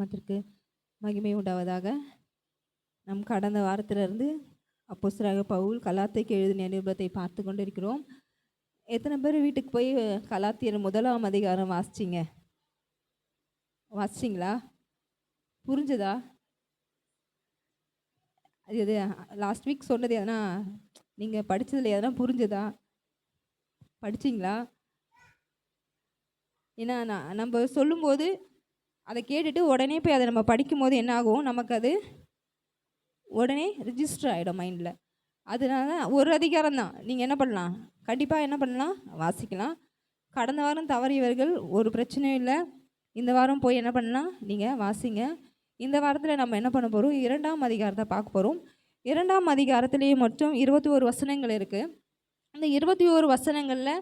நாமத்திற்கு மகிமை உண்டாவதாக. நம் கடந்த வாரத்திலிருந்து அப்போஸ்தலராகிய பவுல் கலாத்தியருக்கு எழுதின நிருபத்தை பார்த்து கொண்டிருக்கிறோம். எத்தனை பேர் வீட்டுக்கு போய் கலாத்தியர் 1ஆம் அதிகாரம் வாசிச்சிங்களா? புரிஞ்சுதா? இது லாஸ்ட் வீக் சொன்னது எதனா நீங்கள் படித்ததில் எதனா புரிஞ்சுதா? படிச்சிங்களா? ஏன்னா நம்ம சொல்லும்போது அதை கேட்டுட்டு உடனே போய் அதை நம்ம படிக்கும்போது என்ன ஆகும், நமக்கு அது உடனே ரிஜிஸ்டர் ஆகிடும் மைண்டில். அதனால ஒரு அதிகாரம் தான் நீங்கள் என்ன பண்ணலாம், கண்டிப்பாக என்ன பண்ணலாம், வாசிக்கலாம். கடந்த வாரம் தவறியவர்கள் ஒரு பிரச்சனையும் இல்லை, இந்த வாரம் போய் என்ன பண்ணலாம், நீங்கள் வாசிங்க. இந்த வாரத்தில் நம்ம என்ன பண்ண போகிறோம், 2ஆம் அதிகாரத்தை பார்க்க போகிறோம். 2ஆம் அதிகாரத்திலேயே மொத்தம் 21 வசனங்கள் இருக்குது. அந்த 21 வசனங்களில்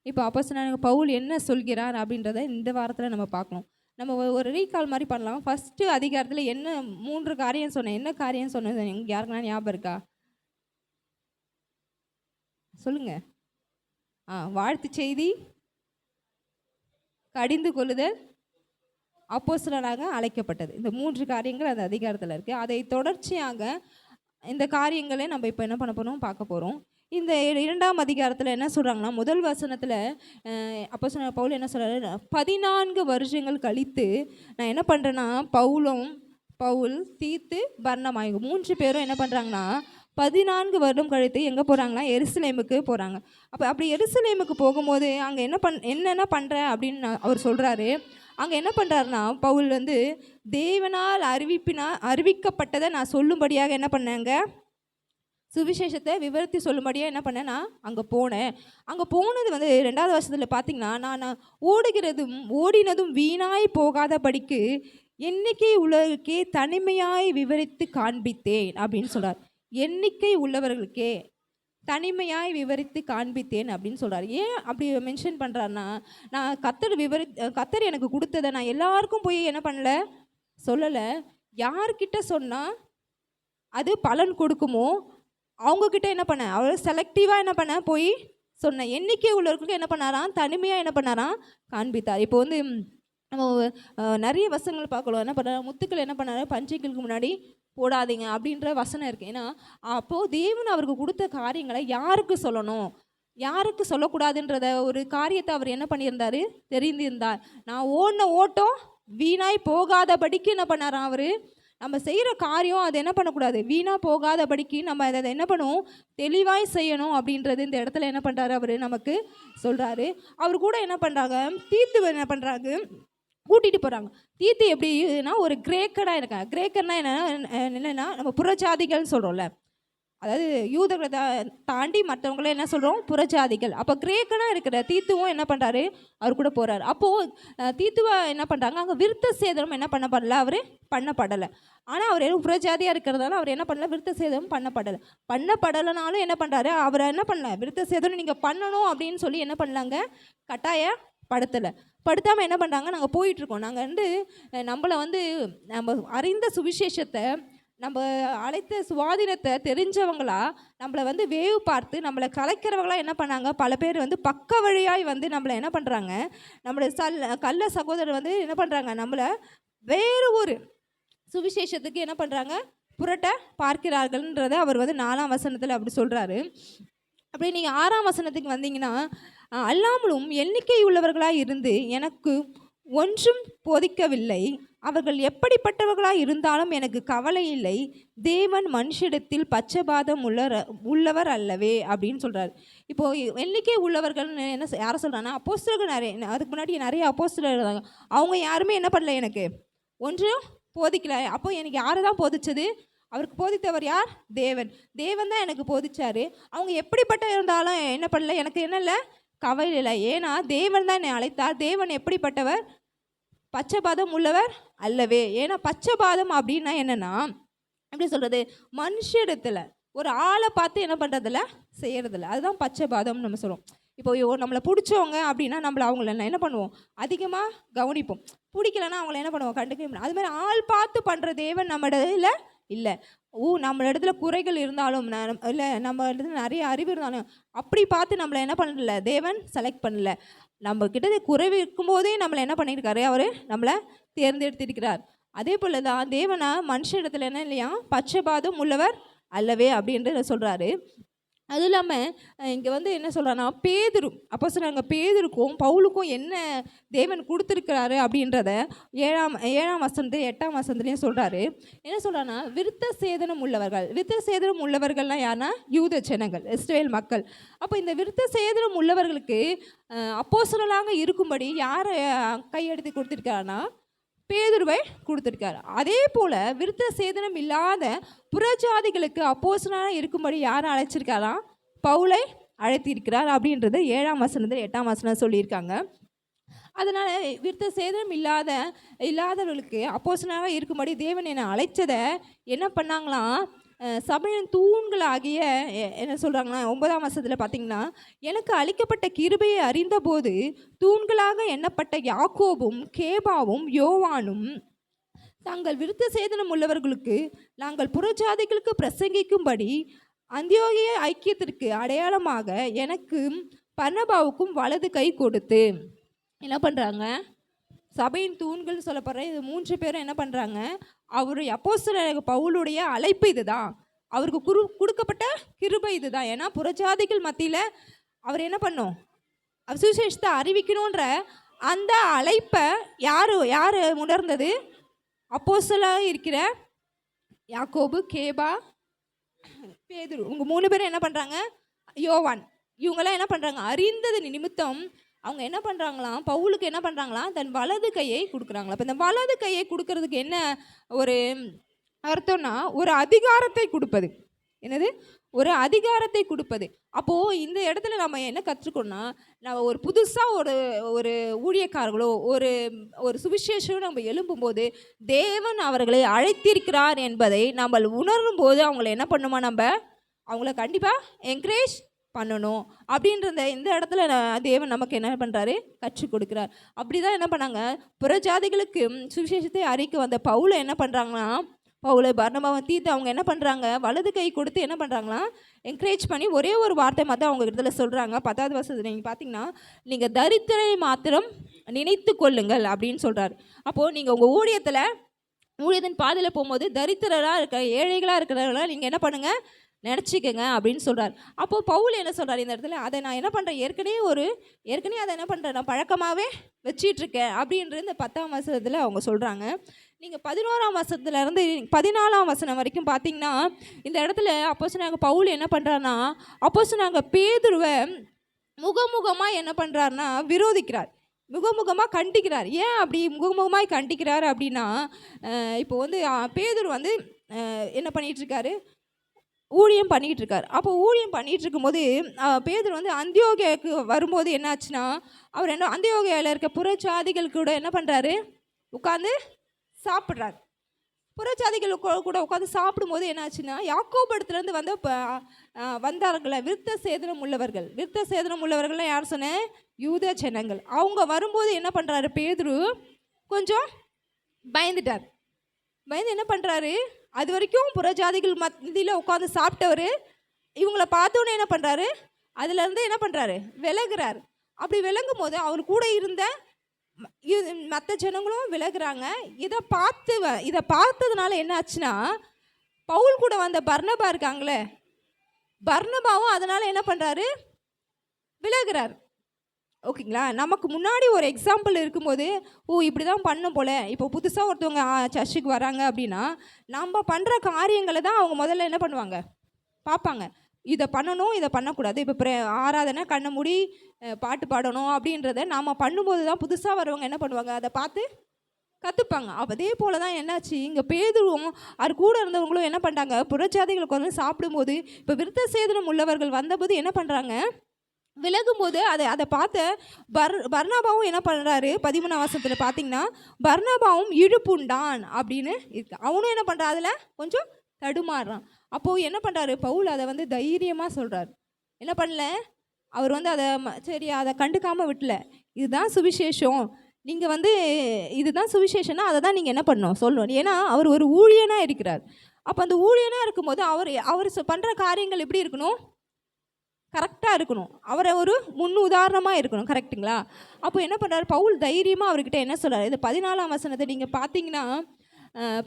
இப்போ அப்போஸ்தலனாகிய பவுல் என்ன சொல்கிறார் அப்படின்றத இந்த வாரத்தில் நம்ம பார்க்கணும். நம்ம ஒரு ரீகால் மாதிரி பண்ணலாம். ஃபஸ்ட்டு அதிகாரத்தில் என்ன 3 காரியம் சொன்னேன். என்ன காரியம் சொன்னது யாருக்குன்னா ஞாபகம் இருக்கா? சொல்லுங்க. வாழ்த்து செய்தி, கடிந்து கொள்ளுதல், அப்போஸ்தலனாக அழைக்கப்பட்டது. இந்த 3 காரியங்கள் அந்த அதிகாரத்தில் இருக்குது. அதை தொடர்ச்சியாக இந்த காரியங்களை நம்ம இப்போ என்ன பண்ண போகிறோம், பார்க்க போகிறோம். இந்த 2ஆம் அதிகாரத்தில் என்ன சொல்கிறாங்கன்னா, முதல் வசனத்தில் அப்போஸ்தலனாகிய பவுல் என்ன சொல்கிறாரு, 14 வருஷங்கள் கழித்து நான் என்ன பண்ணுறேன்னா, பவுல் தீத்து பர்னபாயும் 3 பேரும் என்ன பண்ணுறாங்கன்னா 14 வருடம் கழித்து எங்கே போகிறாங்கன்னா, எருசலேமுக்கு போகிறாங்க. அப்படி எருசலேமுக்கு போகும்போது அங்கே என்னென்ன பண்ணுறேன் அப்படின்னு அவர் சொல்கிறாரு. அங்கே என்ன பண்ணுறாருன்னா, பவுல் தேவனால் அறிவிக்கப்பட்டதை நான் சொல்லும்படியாக என்ன பண்ணேங்க, சுவிசேஷத்தை விவரித்து சொல்லும்படியாக என்ன பண்ணேன், நான் அங்கே போனேன். அங்கே போனது 2வது வருஷத்தில் பார்த்தீங்கன்னா, நான் ஓடினதும் வீணாய் போகாதபடிக்கு எண்ணிக்கை உள்ளவர்களுக்கே தனிமையாய் விவரித்து காண்பித்தேன் அப்படின்னு சொல்கிறார். எண்ணிக்கை உள்ளவர்களுக்கே தனிமையாய் விவரித்து காண்பித்தேன் அப்படின்னு சொல்கிறார். ஏன் அப்படி மென்ஷன் பண்ணுறாருன்னா, நான் கர்த்தர் எனக்கு கொடுத்ததை நான் எல்லாருக்கும் போய் என்ன பண்ணல, சொல்லலை. யார்கிட்ட சொன்னால் அது பலன் கொடுக்குமோ அவங்கக்கிட்ட என்ன பண்ணேன், அவர் செலக்டிவாக என்ன பண்ண போய் சொன்னேன். எண்ணிக்கை உள்ளவர்களுக்கு என்ன பண்ணாராம், தனிமையாக என்ன பண்ணாராம், காண்பித்தார். இப்போ நம்ம நிறைய வசனங்கள் பார்க்கலாம். என்ன பண்ணார், முத்துக்கள் என்ன பண்ணார், பஞ்சைகளுக்கு முன்னாடி போடாதீங்க அப்படின்ற வசனம் இருக்குது. ஏன்னா அப்போது தேவன் அவருக்கு கொடுத்த காரியங்களை யாருக்கு சொல்லணும், யாருக்கு சொல்லக்கூடாதுன்றத ஒரு காரியத்தை அவர் என்ன பண்ணியிருந்தார், தெரிந்திருந்தார். நான் ஓடின ஓட்டம் வீணாய் போகாதபடிக்கு என்ன பண்ணாராம் அவர், நம்ம செய்கிற காரியம் அது என்ன பண்ணக்கூடாது, வீணாக போகாதபடிக்கு நம்ம அதை என்ன பண்ணுவோம், தெளிவாய் செய்யணும் அப்படின்றது இந்த இடத்துல என்ன பண்ணுறாரு, அவர் நமக்கு சொல்கிறாரு. அவர் கூட என்ன பண்ணுறாங்க, தீத்து என்ன பண்ணுறாங்க, கூட்டிகிட்டு போகிறாங்க. தீத்து எப்படின்னா ஒரு கிரேக்கராக இருக்காங்க. கிரேக்கர்னா என்னென்னா நம்ம புறஜாதிகள்னு சொல்கிறோம்ல, அதாவது யூதர்களை தாண்டி மற்றவங்கள என்ன சொல்கிறோம், புறஜாதிகள். அப்போ கிரேக்கனாக இருக்கிற தீத்துவும் என்ன பண்ணுறாரு, அவர் கூட போகிறார். அப்போது தீத்துவா என்ன பண்ணுறாங்க, அங்கே விருத்த சேதனம் என்ன பண்ணப்படலை, அவர் பண்ணப்படலை. ஆனால் அவர் புறஜாதியாக இருக்கிறதால அவர் என்ன பண்ணல, விருத்த சேதனம் பண்ணப்படலைனாலும் என்ன பண்ணுறாரு, அவரை என்ன பண்ணல, விருத்த சேதனம் நீங்கள் பண்ணணும் அப்படின்னு சொல்லி என்ன பண்ணலாங்க, படுத்தாமல் என்ன பண்ணுறாங்க, நாங்கள் போயிட்டுருக்கோம். நாங்கள் நம்மளை நம்ம அறிந்த சுவிசேஷத்தை, நம்ம அழைத்த சுவாதீனத்தை தெரிஞ்சவங்களா நம்மளை வேவு பார்த்து நம்மளை கலைக்கிறவங்களா என்ன பண்ணாங்க, பல பேர் பக்க வழியாய் நம்மளை என்ன பண்ணுறாங்க, நம்மளோட கள்ள சகோதரர் என்ன பண்ணுறாங்க, நம்மளை வேறு ஒரு சுவிசேஷத்துக்கு என்ன பண்ணுறாங்க, புரட்ட பார்க்கிறார்கள்ன்றதை அவர் 4ஆம் வசனத்தில் அப்படி சொல்கிறாரு. அப்படி நீங்கள் 6ஆம் வசனத்துக்கு வந்தீங்கன்னா, அல்லாமலும் எண்ணிக்கை உள்ளவர்களாக இருந்து எனக்கு ஒன்றும் போதிக்கவில்லை, அவர்கள் எப்படிப்பட்டவர்களாக இருந்தாலும் எனக்கு கவலை இல்லை, தேவன் மனுஷிடத்தில் பட்சபாதம் உள்ளவர் அல்லவே அப்படின்னு சொல்கிறார். இப்போது எண்ணிக்கை உள்ளவர்கள் யாரை சொல்கிறாங்கன்னா, அப்போஸ்தலர்கள் அதுக்கு முன்னாடி நிறைய அப்போஸ்தலர் இருந்தாங்க. அவங்க யாருமே என்ன பண்ணல, எனக்கு ஒன்றும் போதிக்கல. அப்போ எனக்கு யாரை தான் போதிச்சது, அவருக்கு போதித்தவர் யார், தேவன் தான் எனக்கு போதிச்சார். அவங்க எப்படிப்பட்ட இருந்தாலும் என்ன பண்ணல, எனக்கு என்ன இல்லை, கவலை இல்லை. ஏன்னா தேவன் தான் என்னை அழைத்தார். தேவன் எப்படிப்பட்டவர், பட்சபாதம் உள்ளவர் அல்லவே. ஏன்னா பட்சபாதம் அப்படின்னா என்னென்னா, எப்படி சொல்கிறது, மனுஷிடத்தில் ஒரு ஆளை பார்த்து என்ன பண்ணுறதில்ல, செய்கிறதில்ல, அதுதான் பட்சபாதம்னு நம்ம சொல்லுவோம். இப்போ நம்மளை பிடிச்சவங்க அப்படின்னா நம்மளை அவங்கள என்ன பண்ணுவோம், அதிகமாக கவனிப்போம். பிடிக்கலன்னா அவங்கள என்ன பண்ணுவோம், கண்டுக்க. அது மாதிரி ஆள் பார்த்து பண்ணுற தேவன் நம்ம இடத்துல இல்லை. நம்ம இடத்துல குறைகள் இருந்தாலும் இல்லை, நம்ம இடத்துல நிறைய அறிவு இருந்தாலும் அப்படி பார்த்து நம்மளை என்ன பண்ணல, தேவன் செலக்ட் பண்ணல. நம்ம கிட்ட குறைவு இருக்கும்போதே நம்மளை என்ன பண்ணியிருக்காரு, அவர் நம்மளை தேர்ந்தெடுத்திருக்கிறார். அதே போல தான் தேவனா மனுஷ இடத்துல என்ன இல்லையா, பட்சபாதம் உள்ளவர் அல்லவே அப்படின்ட்டு சொல்கிறாரு. அதுவும் இல்லாமல் இங்கே வந்து என்ன சொல்கிறான்னா, பேதுரு அப்போ சொன்னாங்க, பேதுருக்கும் பவுலுக்கும் என்ன தேவன் கொடுத்துருக்கிறாரு அப்படின்றத 7ஆம் வசனத்து 8ஆம் வசனத்துலேயும் சொல்கிறாரு. என்ன சொல்கிறான்னா, விருத்த சேதனம் உள்ளவர்கள். விருத்த சேதனம் உள்ளவர்கள்லாம் யாருன்னா, யூத ஜனங்கள், இஸ்ரவேல் மக்கள். அப்போ இந்த விருத்த சேதனம் உள்ளவர்களுக்கு அப்போஸ்தலராக இருக்கும்படி யாரை கையெடுத்து கொடுத்துருக்காருன்னா, பேதுருவை கொடுத்துருக்காரு. அதே போல் விருத்த சேதனம் இல்லாத புறஜாதிகளுக்கு அப்போஸ்தலனாக இருக்கும்படி யாரை அழைச்சிருக்காராம், பவுலை அழைத்திருக்கிறார் அப்படின்றது 7ஆம் வசனத்தில் 8ஆம் வசனம் சொல்லியிருக்காங்க. அதனால் விருத்த சேதனம் இல்லாதவர்களுக்கு அப்போஸ்தலனாக இருக்கும்படி தேவன் என்னை அழைச்சதை என்ன பண்ணாங்களாம், சபையின் தூண்களாகிய என்ன சொல்கிறாங்கன்னா 9ஆம் வசனத்தில் பார்த்தீங்கன்னா, எனக்கு அளிக்கப்பட்ட கிருபையை அறிந்தபோது தூண்களாக எண்ணப்பட்ட யாக்கோபும் கேபாவும் யோவானும் தாங்கள் விருத்த சேதனம் உள்ளவர்களுக்கு நாங்கள் புறஜாதிகளுக்கு பிரசங்கிக்கும்படி அந்தியோகிய ஐக்கியத்திற்கு அடையாளமாக எனக்கும் பர்னபாவுக்கும் வலது கை கொடுத்து என்ன பண்ணுறாங்க, சபையின் தூண்கள் சொல்லப்படுற இது 3 பேரும் என்ன பண்ணுறாங்க, அவர் அப்போஸ்தலர் பவுலுடைய அழைப்பு இதுதான், அவருக்கு கொடுக்கப்பட்ட கிருபை இதுதான். ஏன்னா புறஜாதிகள் மத்தியில் அவர் என்ன பண்ணும், சுவிசேஷத்தை அறிவிக்கணுன்ற அந்த அழைப்பை யார் உணர்ந்தது, அப்போஸ்தலராக இருக்கிற யாக்கோபு, கேபா, பேதுரு, இவங்க 3 பேரும் என்ன பண்ணுறாங்க, யோவான், இவங்கெல்லாம் என்ன பண்ணுறாங்க, அறிந்தது நிமித்தம் அவங்க என்ன பண்ணுறாங்களாம், பவுலுக்கு என்ன பண்ணுறாங்களாம், தன் வலது கையை கொடுக்குறாங்களா. இப்போ இந்த வலது கையை கொடுக்கறதுக்கு என்ன ஒரு அர்த்தம்னா, ஒரு அதிகாரத்தை கொடுப்பது. என்னது, ஒரு அதிகாரத்தை கொடுப்பது. அப்போது இந்த இடத்துல நம்ம என்ன கற்றுக்கணும்னா, நம்ம ஒரு புதுசாக ஒரு ஊழியக்காரர்களோ ஒரு சுவிசேஷம் நம்ம எழும்பும்போது தேவன் அவர்களை அழைத்திருக்கிறார் என்பதை நம்ம உணரும் போது அவங்கள என்ன பண்ணுமா, நம்ம அவங்கள கண்டிப்பாக என்கரேஜ் பண்ணணும் அப்படின்றத இந்த இடத்துல தேவன் நமக்கு என்ன பண்ணுறாரு, கற்றுக் கொடுக்குறார். அப்படி தான் என்ன பண்ணாங்க, புறஜாதிகளுக்கு சுவிசேஷத்தை அறிக்க வந்த பவுலை என்ன பண்ணுறாங்கன்னா, பவுலை பர்னபாவை தீர்த்து அவங்க என்ன பண்ணுறாங்க, வலது கை கொடுத்து என்ன பண்ணுறாங்களாம், என்கரேஜ் பண்ணி ஒரே ஒரு வார்த்தை மாத்திரம் அவங்க இடத்துல சொல்கிறாங்க. 10ஆவது வசனத்தில் நீங்கள் பார்த்தீங்கன்னா, நீங்கள் தரித்திரை மாத்திரம் நினைத்து கொள்ளுங்கள் அப்படின்னு சொல்கிறார். அப்போது நீங்கள் உங்கள் ஊழியத்தின் பாதையில் போகும்போது தரித்திரராக இருக்கிற ஏழைகளாக இருக்கிறவங்களாம் நீங்கள் என்ன பண்ணுங்கள், நினச்சிக்கங்க அப்படின்னு சொல்கிறார். அப்போது பவுல் என்ன சொல்கிறார் இந்த இடத்துல, அதை நான் என்ன பண்ணுறேன், ஏற்கனவே அதை என்ன பண்ணுறேன், நான் பழக்கமாகவே வச்சிட்ருக்கேன் அப்படின்றது இந்த 10ஆம் வசனத்தில் அவங்க சொல்கிறாங்க. நீங்கள் 11ஆம் வசனத்துலேருந்து 14ஆம் வசனம் வரைக்கும் பார்த்தீங்கன்னா, இந்த இடத்துல அப்போஸ்தலனாகிய பவுல் என்ன பண்ணுறாருன்னா, அப்போஸ்தலனாகிய பேதுருவை முகமுகமாக என்ன பண்ணுறாருன்னா விரோதிக்கிறார், முகமுகமாக கண்டிக்கிறார். ஏன் அப்படி முகமுகமாக கண்டிக்கிறார் அப்படின்னா, இப்போ வந்து பேதுரு வந்து என்ன பண்ணிகிட்ருக்காரு, ஊழியம் பண்ணிகிட்டு இருக்கார். அப்போ ஊழியம் பண்ணிகிட்டு இருக்கும்போது பேதுரு வந்து அந்தியோகியாவுக்கு வரும்போது என்னாச்சுன்னா, அவர் என்ன அந்தியோகியாவில் இருக்க புறஜாதிகள் கூட என்ன பண்ணுறாரு, உட்காந்து சாப்பிட்றாரு. புறஜாதிகள் கூட உட்காந்து சாப்பிடும்போது என்னாச்சுன்னா, யாக்கோபு இடத்துலேருந்து வந்தார்கள விருத்த சேதனம் உள்ளவர்கள்லாம் யார் சொன்னேன், யூத ஜனங்கள். அவங்க வரும்போது என்ன பண்ணுறாரு, பேதுரு கொஞ்சம் பயந்துட்டார். பயந்து என்ன பண்ணுறாரு, அது வரைக்கும் புறஜாதிகள் மத்தியில் உட்காந்து சாப்பிட்டவர் இவங்களை பார்த்தோன்னே என்ன பண்ணுறாரு, அதுலேருந்து என்ன பண்ணுறாரு, விலகுறாரு. அப்படி விலகும் போது அவர் கூட இருந்த மற்ற ஜனங்களும் விலகுறாங்க. இதை பார்த்ததுனால என்ன ஆச்சுன்னா, பவுல் கூட வந்த பர்னபா இருக்காங்களே, பர்னபாவும் அதனால் என்ன பண்ணுறாரு, விலகுறாரு. ஓகேங்களா. நமக்கு முன்னாடி ஒரு எக்ஸாம்பிள் இருக்கும்போது இப்படி தான் பண்ணும் போல். இப்போ புதுசாக ஒருத்தவங்க சர்ச்சுக்கு வராங்க அப்படின்னா நம்ம பண்ணுற காரியங்களை தான் அவங்க முதல்ல என்ன பண்ணுவாங்க, பார்ப்பாங்க. இதை பண்ணணும், இதை பண்ணக்கூடாது. இப்போ ஆராதனை கண்ணை மூடி பாட்டு பாடணும் அப்படின்றத நாம் பண்ணும்போது தான் புதுசாக வரவங்க என்ன பண்ணுவாங்க, அதை பார்த்து கற்றுப்பாங்க. அதே போல் தான் என்னாச்சு, இங்கே பேதுருவும் அது கூட இருந்தவங்களும் என்ன பண்ணுறாங்க, புறஜாதிகளுக்கு வந்து சாப்பிடும்போது இப்போ விருத்த சேதனம் உள்ளவர்கள் வந்தபோது என்ன பண்ணுறாங்க, விலகும்போது அதை பார்த்த பர்னபாவும் என்ன பண்ணுறாரு, 13ஆம் வசனத்தில் பார்த்தீங்கன்னா, பர்னபாவும் இழுப்புண்டான் அப்படின்னு இருக்கு. அவனும் என்ன பண்ணுறான், அதில் கொஞ்சம் தடுமாறுறான். அப்போது என்ன பண்ணுறாரு, பவுல் அதை வந்து தைரியமாக சொல்கிறார். என்ன பண்ணல, அவர் வந்து அதை கண்டுக்காமல் விட்டல. இதுதான் சுவிசேஷம், நீங்கள் வந்து இதுதான் சுவிசேஷன்னா அதை தான் நீங்கள் என்ன பண்ணணும், சொல்லணும். ஏன்னா அவர் ஒரு ஊழியனாக இருக்கிறார். அப்போ அந்த ஊழியனாக இருக்கும்போது அவர் பண்ணுற காரியங்கள் எப்படி இருக்கணும், கரெக்டாக இருக்கணும். அவரை ஒரு முன் உதாரணமாக இருக்கணும். கரெக்டுங்களா. அப்போ என்ன பண்ணுறாரு, பவுல் தைரியமாக அவர்கிட்ட என்ன சொல்கிறார், இது 14ஆம் வசனத்தை நீங்கள் பார்த்தீங்கன்னா,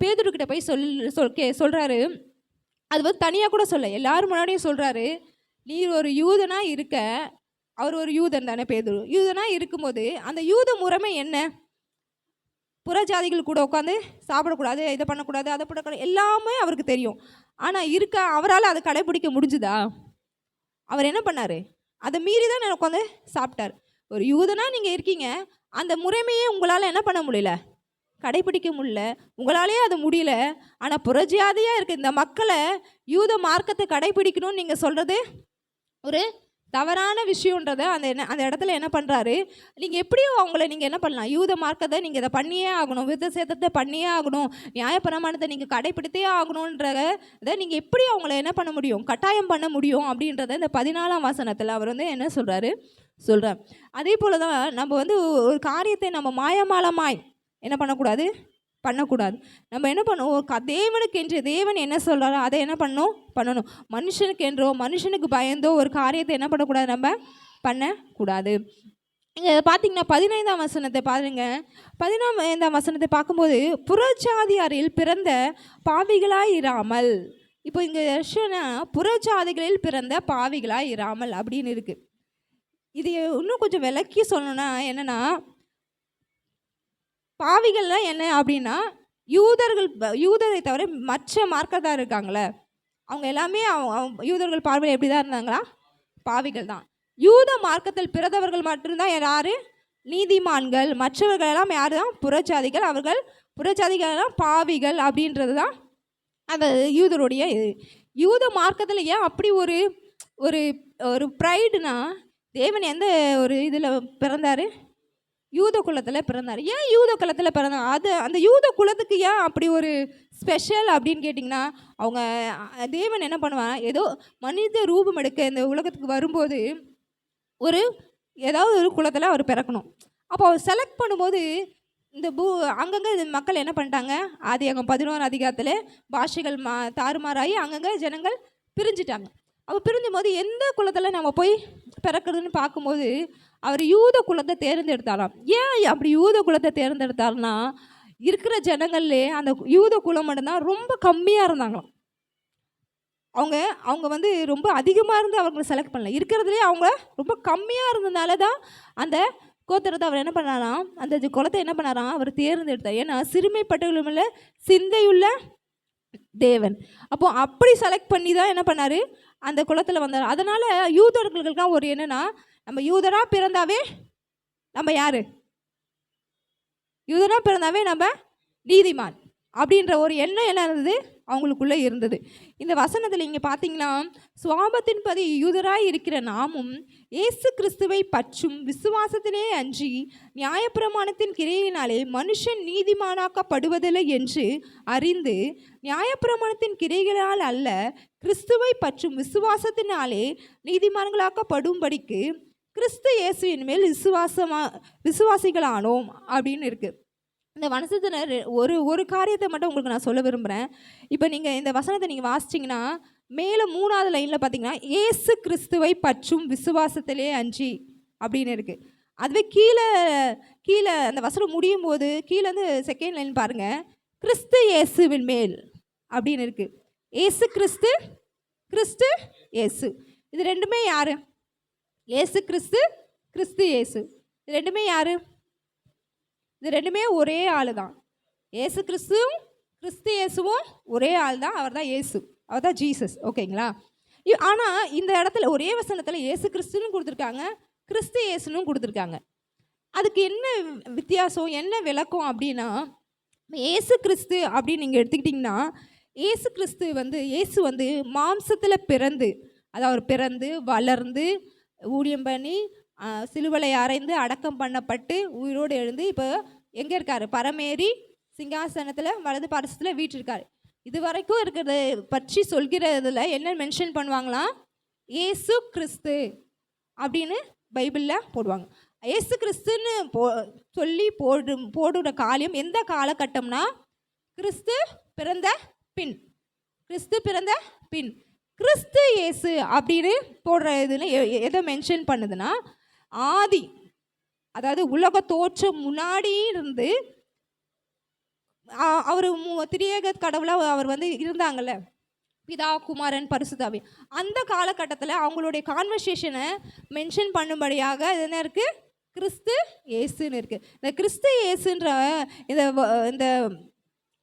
பேதுருக்கிட்ட போய் சொல்கிறாரு. அது வந்து தனியாக கூட சொல்ல, எல்லாரும் முன்னாடியும் சொல்கிறாரு, நீ ஒரு யூதனாக இருக்க. அவர் ஒரு யூதன் தானே பேதுரு. யூதனாக இருக்கும்போது அந்த யூத முறைமை என்ன? புறஜாதிகள் கூட உட்காந்து சாப்பிடக்கூடாது, இதை பண்ணக்கூடாது, அதை பண்ணக்கூடாது, எல்லாமே அவருக்கு தெரியும். ஆனால் அவரால் அதை கடைபிடிக்க முடிஞ்சுதா? அவர் என்ன பண்ணார்? அதை மீறி தான் உட்காந்து சாப்பிட்டார். ஒரு யூதனாக நீங்கள் இருக்கீங்க, அந்த முறைமையே உங்களால் என்ன பண்ண முடியல, கடைபிடிக்க முடியல, உங்களாலே அது முடியல. ஆனால் புறஜாதியாக இருக்க இந்த மக்களை யூத மார்க்கத்தை கடைபிடிக்கணும்னு நீங்கள் சொல்கிறது ஒரு தவறான விஷயன்றதை அந்த இடத்துல என்ன பண்ணுறாரு, நீங்கள் எப்படியும் அவங்கள நீங்கள் என்ன பண்ணலாம், யூத மார்க்கத்தை நீங்கள் இதை பண்ணியே ஆகணும், விருத்த சேதத்தை பண்ணியே ஆகணும், நியாயப்பிரமாணத்தை நீங்கள் கடைப்பிடித்தே ஆகணுன்றதை நீங்கள் எப்படி அவங்கள என்ன பண்ண முடியும், கட்டாயம் பண்ண முடியும் அப்படின்றத இந்த 14ஆம் வசனத்தில் அவர் வந்து என்ன சொல்கிறார். அதே போல் தான் நம்ம வந்து ஒரு காரியத்தை நம்ம மாயமாலமாய் என்ன பண்ணக்கூடாது, நம்ம என்ன பண்ணுவோம், தேவனுக்கென்று தேவன் என்ன சொல்கிறாரோ அதை என்ன பண்ணணும். மனுஷனுக்கு பயந்தோ ஒரு காரியத்தை என்ன பண்ணக்கூடாது, நம்ம பண்ணக்கூடாது. இங்கே பார்த்தீங்கன்னா 15ஆம் வசனத்தை பாருங்க. 15ஆம் வசனத்தை பார்க்கும்போது, புறஜாதியாரில் பிறந்த பாவிகளாய் இராமல். இப்போ இங்கே புறஜாதிகளில் பிறந்த பாவிகளாய் இராமல் அப்படின்னு இருக்குது. இது இன்னும் கொஞ்சம் விளக்கி சொல்லணும்னா என்னென்னா, பாவிகள்லாம் என்ன அப்படின்னா, யூதரை தவிர மற்ற மார்க்கத்தார் இருக்காங்களே, அவங்க எல்லாமே யூதர்கள் பார்வையில் எப்படி தான் இருந்தாங்களா, பாவிகள் தான். யூத மார்க்கத்தில் பிறந்தவர்கள் மட்டும்தான் யார், நீதிமான்கள். மற்றவர்கள் எல்லாம் யார் தான், புறஜாதிகள். அவர்கள் புறஜாதிகள் எல்லாம் பாவிகள் அப்படின்றது தான் அந்த யூதருடைய இது. யூத மார்க்கத்தில் ஏன் அப்படி ஒரு ஒரு ஒரு ப்ரைடுனா, தேவன் எந்த ஒரு இதில் பிறந்தார், யூத குலத்தில் பிறந்தார். ஏன் யூத குலத்தில் பிறந்தார்? அந்த யூத குலத்துக்கு ஏன் அப்படி ஒரு ஸ்பெஷல் அப்படின்னு கேட்டிங்கன்னா, அவங்க தேவன் என்ன பண்ணுவாங்க, ஏதோ மனித ரூபம் எடுக்க இந்த உலகத்துக்கு வரும்போது ஏதாவது ஒரு குலத்தில் அவர் பிறக்கணும். அப்போ அவர் செலக்ட் பண்ணும்போது இந்த அங்கங்கே மக்கள் என்ன பண்ணிட்டாங்க, ஆதியாகமம் 11 அதிகாரத்தில் பாஷைகள் தாறுமாறாகி அங்கங்கே ஜனங்கள் பிரிஞ்சிட்டாங்க. அப்போ பிரிஞ்சும் போது எந்த குலத்தில் நம்ம போய் பிறக்கிறதுன்னு பார்க்கும்போது அவர் யூத குலத்தை தேர்ந்தெடுத்தாராம். ஏன் அப்படி யூத குலத்தை தேர்ந்தெடுத்தாருன்னா, இருக்கிற ஜனங்கள்லே அந்த யூத குலம் மட்டும்தான் ரொம்ப கம்மியாக இருந்தாங்களாம். அவங்க வந்து ரொம்ப அதிகமாக இருந்து அவங்களை செலக்ட் பண்ணல. இருக்கிறதுலே அவங்க ரொம்ப கம்மியாக இருந்ததுனால தான் அந்த கோத்திரத்தை அவர் என்ன பண்ணாராம், அந்த குலத்தை என்ன பண்ணாராம், அவர் தேர்ந்தெடுத்தார். ஏன்னா சிறுமைப்பட்டவர்களும் சிந்தையுள்ள தேவன். அப்போ அப்படி செலக்ட் பண்ணி தான் என்ன பண்ணார், அந்த குலத்தில் வந்தார். அதனால் யூதர்களுக்கெல்லாம் ஒரு என்னென்னா, நம்ம யூதராக பிறந்தாவே நம்ம யார், யூதராக பிறந்தாவே நம்ம நீதிமான் அப்படின்ற ஒரு எண்ணம் என்ன இருந்தது, அவங்களுக்குள்ளே இருந்தது. இந்த வசனத்தில் இங்கே பார்த்தீங்கன்னா, சுவாபத்தின்படி யூதராய் இருக்கிற நாமும் இயேசு கிறிஸ்துவை பற்றும் விசுவாசத்திலே அன்றி நியாயப்பிரமாணத்தின் கிரையினாலே மனுஷன் நீதிமானாக்கப்படுவதில்லை என்று அறிந்து, நியாயப்பிரமாணத்தின் கிரைகளால் அல்ல கிறிஸ்துவை பற்றும் விசுவாசத்தினாலே நீதிமான்களாக்கப்படும்படிக்கு கிறிஸ்து இயேசுவின் மேல் விசுவாசிகளானோம் அப்படின்னு இருக்குது. இந்த வசனத்தில் ஒரு காரியத்தை மட்டும் உங்களுக்கு நான் சொல்ல விரும்புகிறேன். இப்போ நீங்கள் இந்த வசனத்தை நீங்கள் வாசிச்சிங்கன்னா, மேலே 3வது லைனில் பார்த்தீங்கன்னா, இயேசு கிறிஸ்துவை பற்றும் விசுவாசத்திலே அன்றி அப்படின்னு இருக்குது. அதுவே கீழே அந்த வசனம் முடியும் போது கீழே வந்து 2nd லைன் பாருங்கள், கிறிஸ்து இயேசுவின் மேல் அப்படின்னு இருக்குது. இயேசு கிறிஸ்து, கிறிஸ்து இயேசு, இது ரெண்டுமே யார், இயேசு கிறிஸ்து, கிறிஸ்து இயேசு, இது ரெண்டுமே யார், இது ரெண்டுமே ஒரே ஆள் தான். இயேசு கிறிஸ்துவும் கிறிஸ்து இயேசுவும் ஒரே ஆள் தான். அவர் தான் இயேசு, அவர் தான் ஜீசஸ். ஓகேங்களா? ஆனால் இந்த இடத்துல ஒரே வசனத்தில் இயேசு கிறிஸ்துன்னு கொடுத்துருக்காங்க, கிறிஸ்து இயேசுன்னு கொடுத்துருக்காங்க. அதுக்கு என்ன வித்தியாசம், என்ன விளக்கம் அப்படின்னா, இயேசு கிறிஸ்து அப்படின்னு நீங்கள் எடுத்துக்கிட்டிங்கன்னா, இயேசு வந்து மாம்சத்தில் பிறந்து, அதாவது பிறந்து வளர்ந்து ஊழியம் பண்ணி சிலுவலை அறைந்து அடக்கம் பண்ணப்பட்டு உயிரோடு எழுந்து இப்போ எங்கே இருக்கார், பரமேறி சிங்காசனத்தில் வலது பாரசத்தில் வீற்றிருக்கார். இது வரைக்கும் இருக்கிறத பற்றி சொல்கிறதுல என்ன மென்ஷன் பண்ணுவாங்களாம், இயேசு கிறிஸ்து அப்படின்னு பைபிளில் போடுவாங்க. இயேசு கிறிஸ்துன்னு சொல்லி போடுற காலம் எந்த காலகட்டம்னா, கிறிஸ்து பிறந்த பின். கிறிஸ்து இயேசு அப்படின்னு போடுற இதில் எதை மென்ஷன் பண்ணுதுன்னா, ஆதி, அதாவது உலக தோற்றம் முன்னாடி இருந்து அவர் திரியேக கடவுளாக அவர் வந்து இருந்தாங்கல்ல, பிதா, குமாரன், பரிசுத்தாவி. அந்த காலகட்டத்தில் அவங்களுடைய கான்வர்சேஷனை மென்ஷன் பண்ணும்படியாக என்ன இருக்குது? கிறிஸ்து இயேசுன்னு இருக்குது. இந்த கிறிஸ்து இயேசுன்ற இந்த இந்த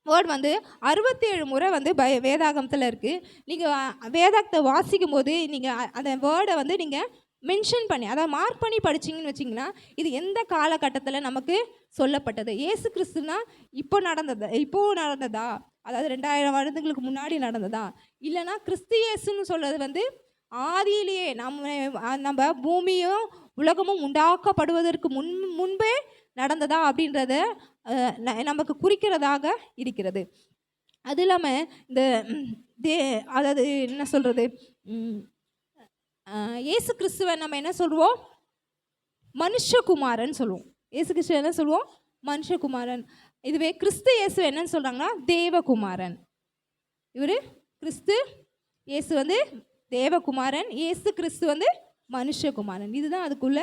வேர்ட் வந்து 67 முறை வந்து வேதாகமத்தில் இருக்குது. நீங்கள் வேதாகத்தை வாசிக்கும் போது நீங்கள் அந்த வேர்டை வந்து நீங்கள் மென்ஷன் பண்ணி, அதை மார்க் பண்ணி படிச்சிங்கன்னு வச்சிங்கன்னா, இது எந்த காலகட்டத்தில் நமக்கு சொல்லப்பட்டது, இயேசு கிறிஸ்துனா இப்போது நடந்ததா, அதாவது 2000 வருடங்களுக்கு முன்னாடி நடந்ததா, இல்லைனா கிறிஸ்து இயேசுன்னு சொல்கிறது வந்து ஆதியிலேயே நம்ம பூமியும் உலகமும் உண்டாக்கப்படுவதற்கு முன்பே நடந்ததா அப்படின்றத நமக்கு குறிக்கிறதாக இருக்கிறது. அது இல்லாமல் இந்த அதாவது என்ன சொல்கிறது, இயேசு கிறிஸ்துவை நம்ம என்ன சொல்லுவோம்? மனுஷகுமாரன் சொல்லுவோம். இயேசு கிறிஸ்துவ என்ன சொல்லுவோம்? மனுஷகுமாரன். இதுவே கிறிஸ்து இயேசு என்னன்னு சொல்கிறாங்கன்னா தேவகுமாரன். இவர் கிறிஸ்து இயேசு வந்து தேவகுமாரன், இயேசு கிறிஸ்து வந்து மனுஷகுமாரன். இதுதான் அதுக்குள்ள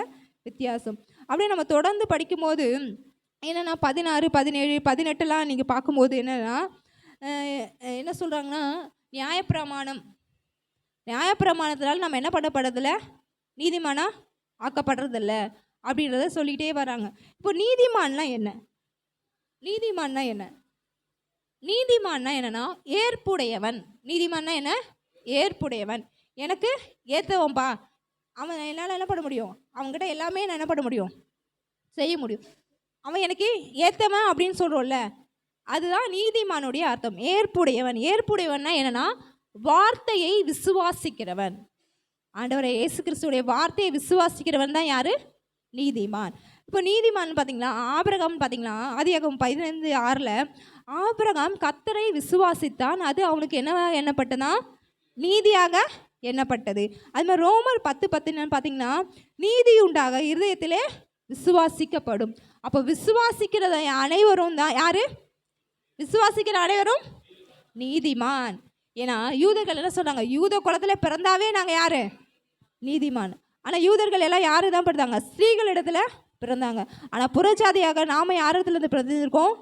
வித்தியாசம். அப்படியே நம்ம தொடர்ந்து படிக்கும்போது என்னென்னா 16, 17, 18 நீங்கள் பார்க்கும்போது என்னென்னா என்ன சொல்கிறாங்கன்னா, நியாயப்பிரமாணத்தினால் நம்ம என்ன பண்ணப்படுறதில்ல, நீதிமானா ஆக்கப்படுறதில்ல அப்படின்றத சொல்லிகிட்டே வராங்க. இப்போ நீதிமான்னா என்ன? நீதிமான்னா என்னன்னா ஏற்புடையவன். நீதிமான்னா என்ன? ஏற்புடையவன். எனக்கு ஏற்றவன்பா, அவன் என்னால் என்ன பண்ண முடியும்? அவங்ககிட்ட எல்லாமே நான் என்ன பண்ண முடியும்? செய்ய முடியும். அவன் எனக்கு ஏற்றவன் அப்படின்னு சொல்கிறோம்ல, அதுதான் நீதிமானுடைய அர்த்தம். ஏற்புடையவன்னா என்னன்னா வார்த்தையை விசுவாசிக்கிறவன். ஆண்டவரை இயேசு கிறிஸ்துடைய வார்த்தையை விசுவாசிக்கிறவன் தான் யார்? நீதிமான். இப்போ நீதிமான் பார்த்தீங்களா, ஆபிரகாம் பார்த்தீங்களா, ஆதியாகமம் 15:6 ஆபிரகாம் கர்த்தரை விசுவாசித்தான், அது அவனுக்கு என்ன எண்ணப்பட்டனா? நீதியாக எண்ணப்பட்டது. அது மாதிரி ரோமர் 10:10 பார்த்தீங்கன்னா, நீதி உண்டாக இருதயத்திலே விசுவாசிக்கப்படும். அப்போ விசுவாசிக்கிறத அனைவரும் தான் யார்? விசுவாசிக்கிற அனைவரும் நீதிமான். ஏன்னா யூதர்கள் என்ன சொல்கிறாங்க, யூத குலத்தில் பிறந்தாவே நாங்கள் யார்? நீதிமான். ஆனால் யூதர்கள் எல்லாம் யார் தான் பிறந்தாங்க? ஸ்திரீகளிடத்தில் பிறந்தாங்க. ஆனால் புறஜாதியாக நாம் யார் இடத்துலேருந்து பிறந்திருக்கோம்?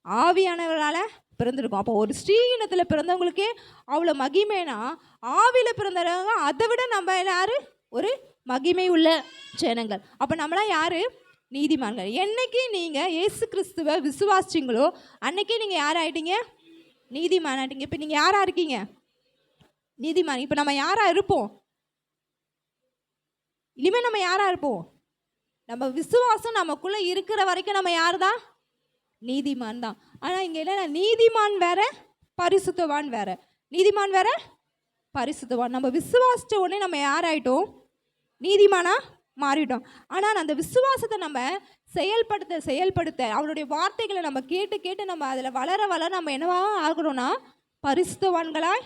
ஆவியானவர்களால் பிறந்திருக்கோம். அப்போ ஒரு ஸ்ரீ இனத்தில் பிறந்தவங்களுக்கே அவ்வளோ மகிமைனா, ஆவியில் பிறந்தவங்க அதை விட நம்ம யார்? ஒரு மகிமை உள்ள ஜனங்கள். அப்போ நம்மளாம் யார்? நீதிமான்கள். என்னைக்கு நீங்கள் இயேசு கிறிஸ்துவை விசுவாசிச்சிங்களோ அன்னைக்கே நீங்கள் யார் ஆகிட்டீங்க? நீதிமான் ஆகிட்டீங்க. இப்போ நீங்கள் யாராக இருக்கீங்க? நீதிமான். இப்போ நம்ம யாராக இருப்போம்? இனிமேல் நம்ம யாராக இருப்போம்? நம்ம விசுவாசம் நமக்குள்ளே இருக்கிற வரைக்கும் நம்ம யார் தான்? நீதிமான் தான். ஆனால் இங்கே என்ன, நீதிமான் வேற, பரிசுத்தவான் வேற. நீதிமான் வேற, பரிசுத்தவான். நம்ம விசுவாசித்த உடனே நம்ம யாராயிட்டோம்? நீதிமானா மாறிட்டோம். ஆனால் அந்த விசுவாசத்தை நம்ம செயல்படுத்த அவருடைய வார்த்தைகளை நம்ம கேட்டு நம்ம அதில் வளர நம்ம என்னவா ஆகிறோம்னா பரிசுத்தவான்களாய்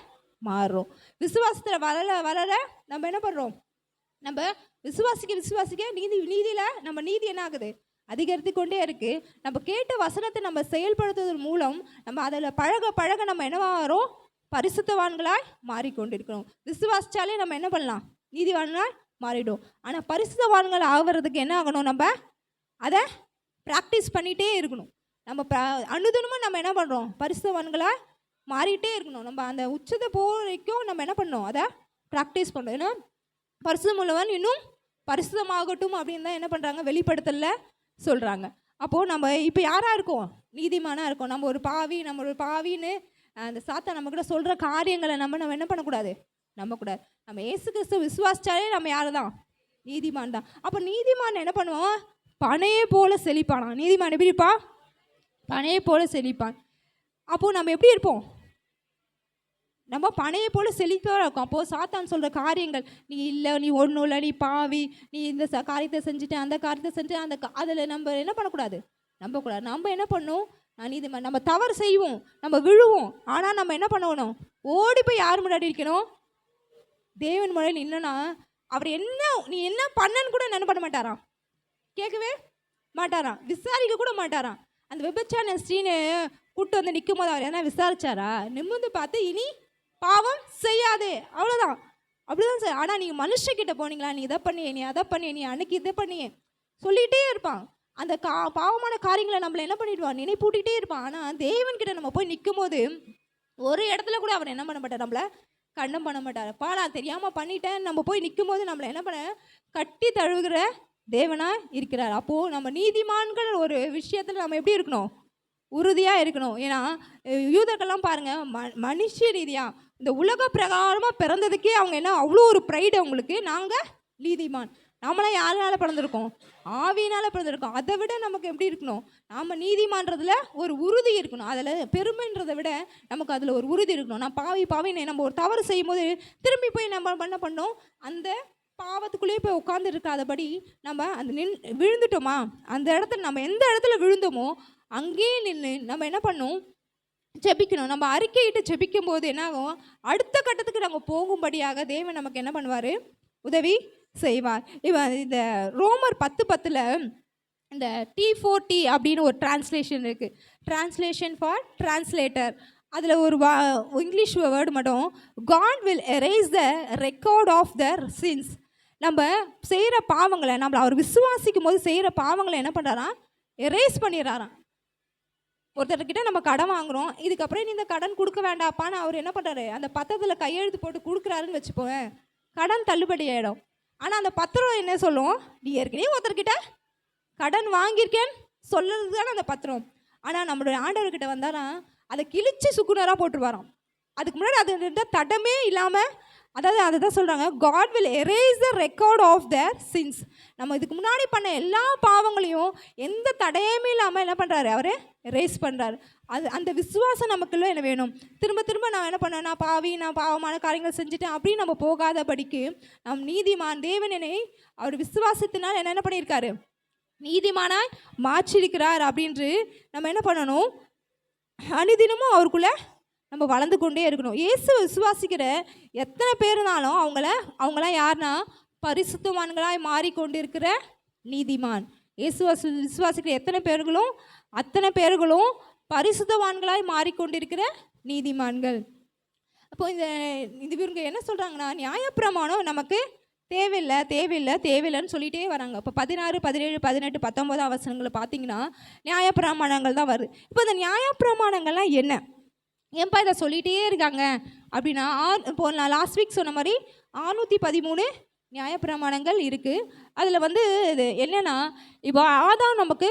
மாறுறோம். விசுவாசத்தில் வளர நம்ம என்ன பண்ணுறோம்? நம்ம விசுவாசிக்க நீதியில் நம்ம நீதி என்ன ஆகுது? அதிகரித்து கொண்டே இருக்குது. நம்ம கேட்ட வசனத்தை நம்ம செயல்படுத்துவதன் மூலம் நம்ம அதில் பழக நம்ம என்னவாகிறோம்? பரிசுத்தவான்களாய் மாறிக்கொண்டிருக்கிறோம். விசுவாசித்தாலே நம்ம என்ன பண்ணலாம்? நீதிவான்களாய் மாறிடும். ஆனால் பரிசுத்தவான்கள் ஆகிறதுக்கு என்ன ஆகணும்? நம்ம அதை ப்ராக்டிஸ் பண்ணிகிட்டே இருக்கணும். நம்ம அனுதினமும் நம்ம என்ன பண்ணுறோம்? பரிசுத்தவான்களாக மாறிட்டே இருக்கணும். நம்ம அந்த உச்சத்தை வரைக்கும் நம்ம என்ன பண்ணணும்? அதை ப்ராக்டிஸ் பண்ணணும். ஏன்னா பரிசுத்தம் உள்ளவன் இன்னும் பரிசுத்தமாகட்டும் அப்படின்னு தான் என்ன பண்ணுறாங்க? வெளிப்படுத்தல சொல்கிறாங்க. அப்போது நம்ம இப்போ யாராக இருக்கோம்? நீதிமானாக இருக்கோம். நம்ம ஒரு பாவின்னு அந்த சாத்தா நம்ம கூட சொல்கிற காரியங்களை நம்ம என்ன பண்ணக்கூடாது? நம்பக்கூடாது. நம்ம இயேசு கிறிஸ்து விசுவாசிச்சாலே நம்ம யார் தான்? நீதிமான் தான். அப்போ நீதிமான் என்ன பண்ணுவான்? பனையை போல செழிப்பானா. நீதிமான் எப்படி இருப்பான்? பனையை போல செழிப்பான். அப்போது நம்ம எப்படி இருப்போம்? நம்ம பனையை போல செழிப்பாக இருக்கும். அப்போது சாத்தான் சொல்கிற காரியங்கள், நீ இல்லை, நீ ஒன்றும் இல்லை, நீ பாவி, நீ இந்த காரியத்தை செஞ்சுட்டு அந்த காரியத்தை செஞ்சு அதில் நம்ம என்ன பண்ணக்கூடாது? நம்பக்கூடாது. நம்ம என்ன பண்ணணும்? நீதிமான். நம்ம தவறு செய்வோம், நம்ம விழுவோம். ஆனால் நம்ம என்ன பண்ணணும்? ஓடி போய் யார் முன்னாடி இருக்கணும்? தேவன் முன்னாடி நின்னா அவர் நீ என்ன பண்ணன்னு கூட என்ன பண்ண மாட்டாராம், கேட்கவே மாட்டாராம், விசாரிக்க கூட மாட்டாராம். அந்த விபச்சார ஸ்ரீனை கூட்டு வந்து நிற்கும் போது அவர் என்ன விசாரிச்சாரா? நிமிர்ந்து பார்த்து இனி பாவம் செய்யாதே, அவ்வளோதான். அப்படிதான் சார். ஆனால் நீங்கள் மனுஷக்கிட்ட போனீங்களா? நீ இதை பண்ணியே, நீ அதை பண்ணியே, நீ அன்னைக்கு இதை பண்ணியே சொல்லிகிட்டே இருப்பான். அந்த பாவமான காரியங்களை நம்மளை என்ன பண்ணிடுவான், நினைப்பூட்டிகிட்டே இருப்பான். ஆனால் தேவன்கிட்ட நம்ம போய் நிற்கும் போது ஒரு இடத்துல கூட அவர் என்ன பண்ண மாட்டார், நம்மளை கண்டம் பண்ண மாட்டார். நான் தெரியாமல் பண்ணிட்டேன் நம்ம போய் நிற்கும் போது நம்மளை என்ன பண்ண கட்டி தழுவுகிற தேவனாக இருக்கிறார். அப்போது நம்ம நீதிமான்கள் ஒரு விஷயத்தில் நம்ம எப்படி இருக்கணும், உறுதியாக இருக்கணும். ஏன்னா யூதர்கள்லாம் பாருங்கள், மனுஷ ரீதியாக இந்த உலக பிரகாரமாக பிறந்ததுக்கே அவங்க என்ன அவ்வளோ ஒரு ப்ரைடு அவங்களுக்கு, நாங்கள் நீதிமான். நம்மளாம் யாரால் பிறந்திருக்கோம், ஆவியினால் பிறந்திருக்கோம். அதை விட நமக்கு எப்படி இருக்கணும், நாம் நீதிமான்றதில் ஒரு உறுதி இருக்கணும். அதில் பெருமைன்றதை விட நமக்கு அதில் ஒரு உறுதி இருக்கணும். நான் பாவின்னு நம்ம ஒரு தவறு செய்யும் போது திரும்பி போய் நம்ம என்ன பண்ணோம், அந்த பாவத்துக்குள்ளேயே போய் உட்காந்துருக்காதபடி நம்ம அந்த விழுந்துட்டோமா, அந்த இடத்துல நம்ம எந்த இடத்துல விழுந்தோமோ அங்கேயே நின்று நம்ம என்ன பண்ணணும், ஜெபிக்கணும். நம்ம அறிக்கையிட்டு ஜெபிக்கும் போது என்னாகும், அடுத்த கட்டத்துக்கு நம்ம போகும்படியாக தேவன் நமக்கு என்ன பண்ணுவார், உதவி செய்வார். இந்த ரோமர் 10:10 இந்த T4T அப்படின்னு ஒரு டிரான்ஸ்லேஷன் இருக்குது, டிரான்ஸ்லேஷன் ஃபார் டிரான்ஸ்லேட்டர். அதில் ஒரு இங்கிலீஷ் வேர்டு மட்டும், God will erase the record of their sins. நம்ம செய்கிற பாவங்களை, நம்மளை அவர் விசுவாசிக்கும் போது செய்கிற பாவங்களை என்ன பண்ணுறாராம், எரேஸ் பண்ணிடுறாராம். ஒருத்தர்கிட்ட நம்ம கடன் வாங்குகிறோம், இதுக்கப்புறம் நீ இந்த கடன் கொடுக்க வேண்டாப்பான்னு அவர் என்ன பண்ணுறாரு, அந்த பத்திரத்தில் கையெழுத்து போட்டு கொடுக்குறாருன்னு வச்சுப்போம், கடன் தள்ளுபடி ஆகிடும். ஆனால் அந்த பத்திரம் என்ன சொல்லும், நீ ஏற்கனவே ஒருத்தர்கிட்ட கடன் வாங்கியிருக்கேன்னு சொல்லுறது தானே அந்த பத்திரம். ஆனால் நம்மளுடைய ஆண்டவர்கிட்ட வந்தாலும் அதை கிழிச்சு சுக்குனராக போட்டுருவாராம். அதுக்கு முன்னாடி அது தடமே இல்லாமல், அதாவது அதை தான் சொல்கிறாங்க, God will erase the record of their sins. நம்ம இதுக்கு முன்னாடி பண்ண எல்லா பாவங்களையும் எந்த தடையுமே இல்லாமல் என்ன பண்ணுறாரு, அவர் எரேஸ் பண்ணுறாரு. அந்த விசுவாசம் நமக்குள்ள என்ன வேணும். திரும்ப திரும்ப நான் என்ன பண்ணேன், நான் பாவமான காரியங்கள் செஞ்சுட்டேன் அப்படின்னு நம்ம போகாதபடிக்கு நம் நீதிமான் தேவன் என்னை அவர் விசுவாசத்தினால் என்ன பண்ணியிருக்காரு, நீதிமானாய் மாற்றிருக்கிறார் அப்படின்று நம்ம என்ன பண்ணணும், அனுதினமும் அவருக்குள்ளே நம்ம வளர்ந்து கொண்டே இருக்கணும். இயேசு விசுவாசிக்கிற எத்தனை பேர்னாலும் அவங்களாம் யாருன்னா பரிசுத்தவான்களாய் மாறிக்கொண்டிருக்கிற நீதிமான். இயேசு விசுவாசிக்கிற அத்தனை பேர்களும் பரிசுத்தவான்களாய் மாறிக்கொண்டிருக்கிற நீதிமான்கள். அப்போ இவங்க என்ன சொல்கிறாங்கன்னா, நியாயப்பிரமாணம் நமக்கு தேவையில்லைன்னு சொல்லிகிட்டே வராங்க. இப்போ 16, 17, 18, 19 வசனங்களை பார்த்தீங்கன்னா நியாயப்பிரமாணங்கள் தான் வருது. இப்போ இந்த நியாயப்பிரமாணங்கள்லாம் என்ன, ஏன்பா இதை சொல்லிகிட்டே இருக்காங்க அப்படின்னா, இப்போ நான் லாஸ்ட் வீக் சொன்ன மாதிரி 613 நியாயப்பிரமாணங்கள் இருக்குது. அதில் இது என்னென்னா, இப்போ ஆதாம் நமக்கு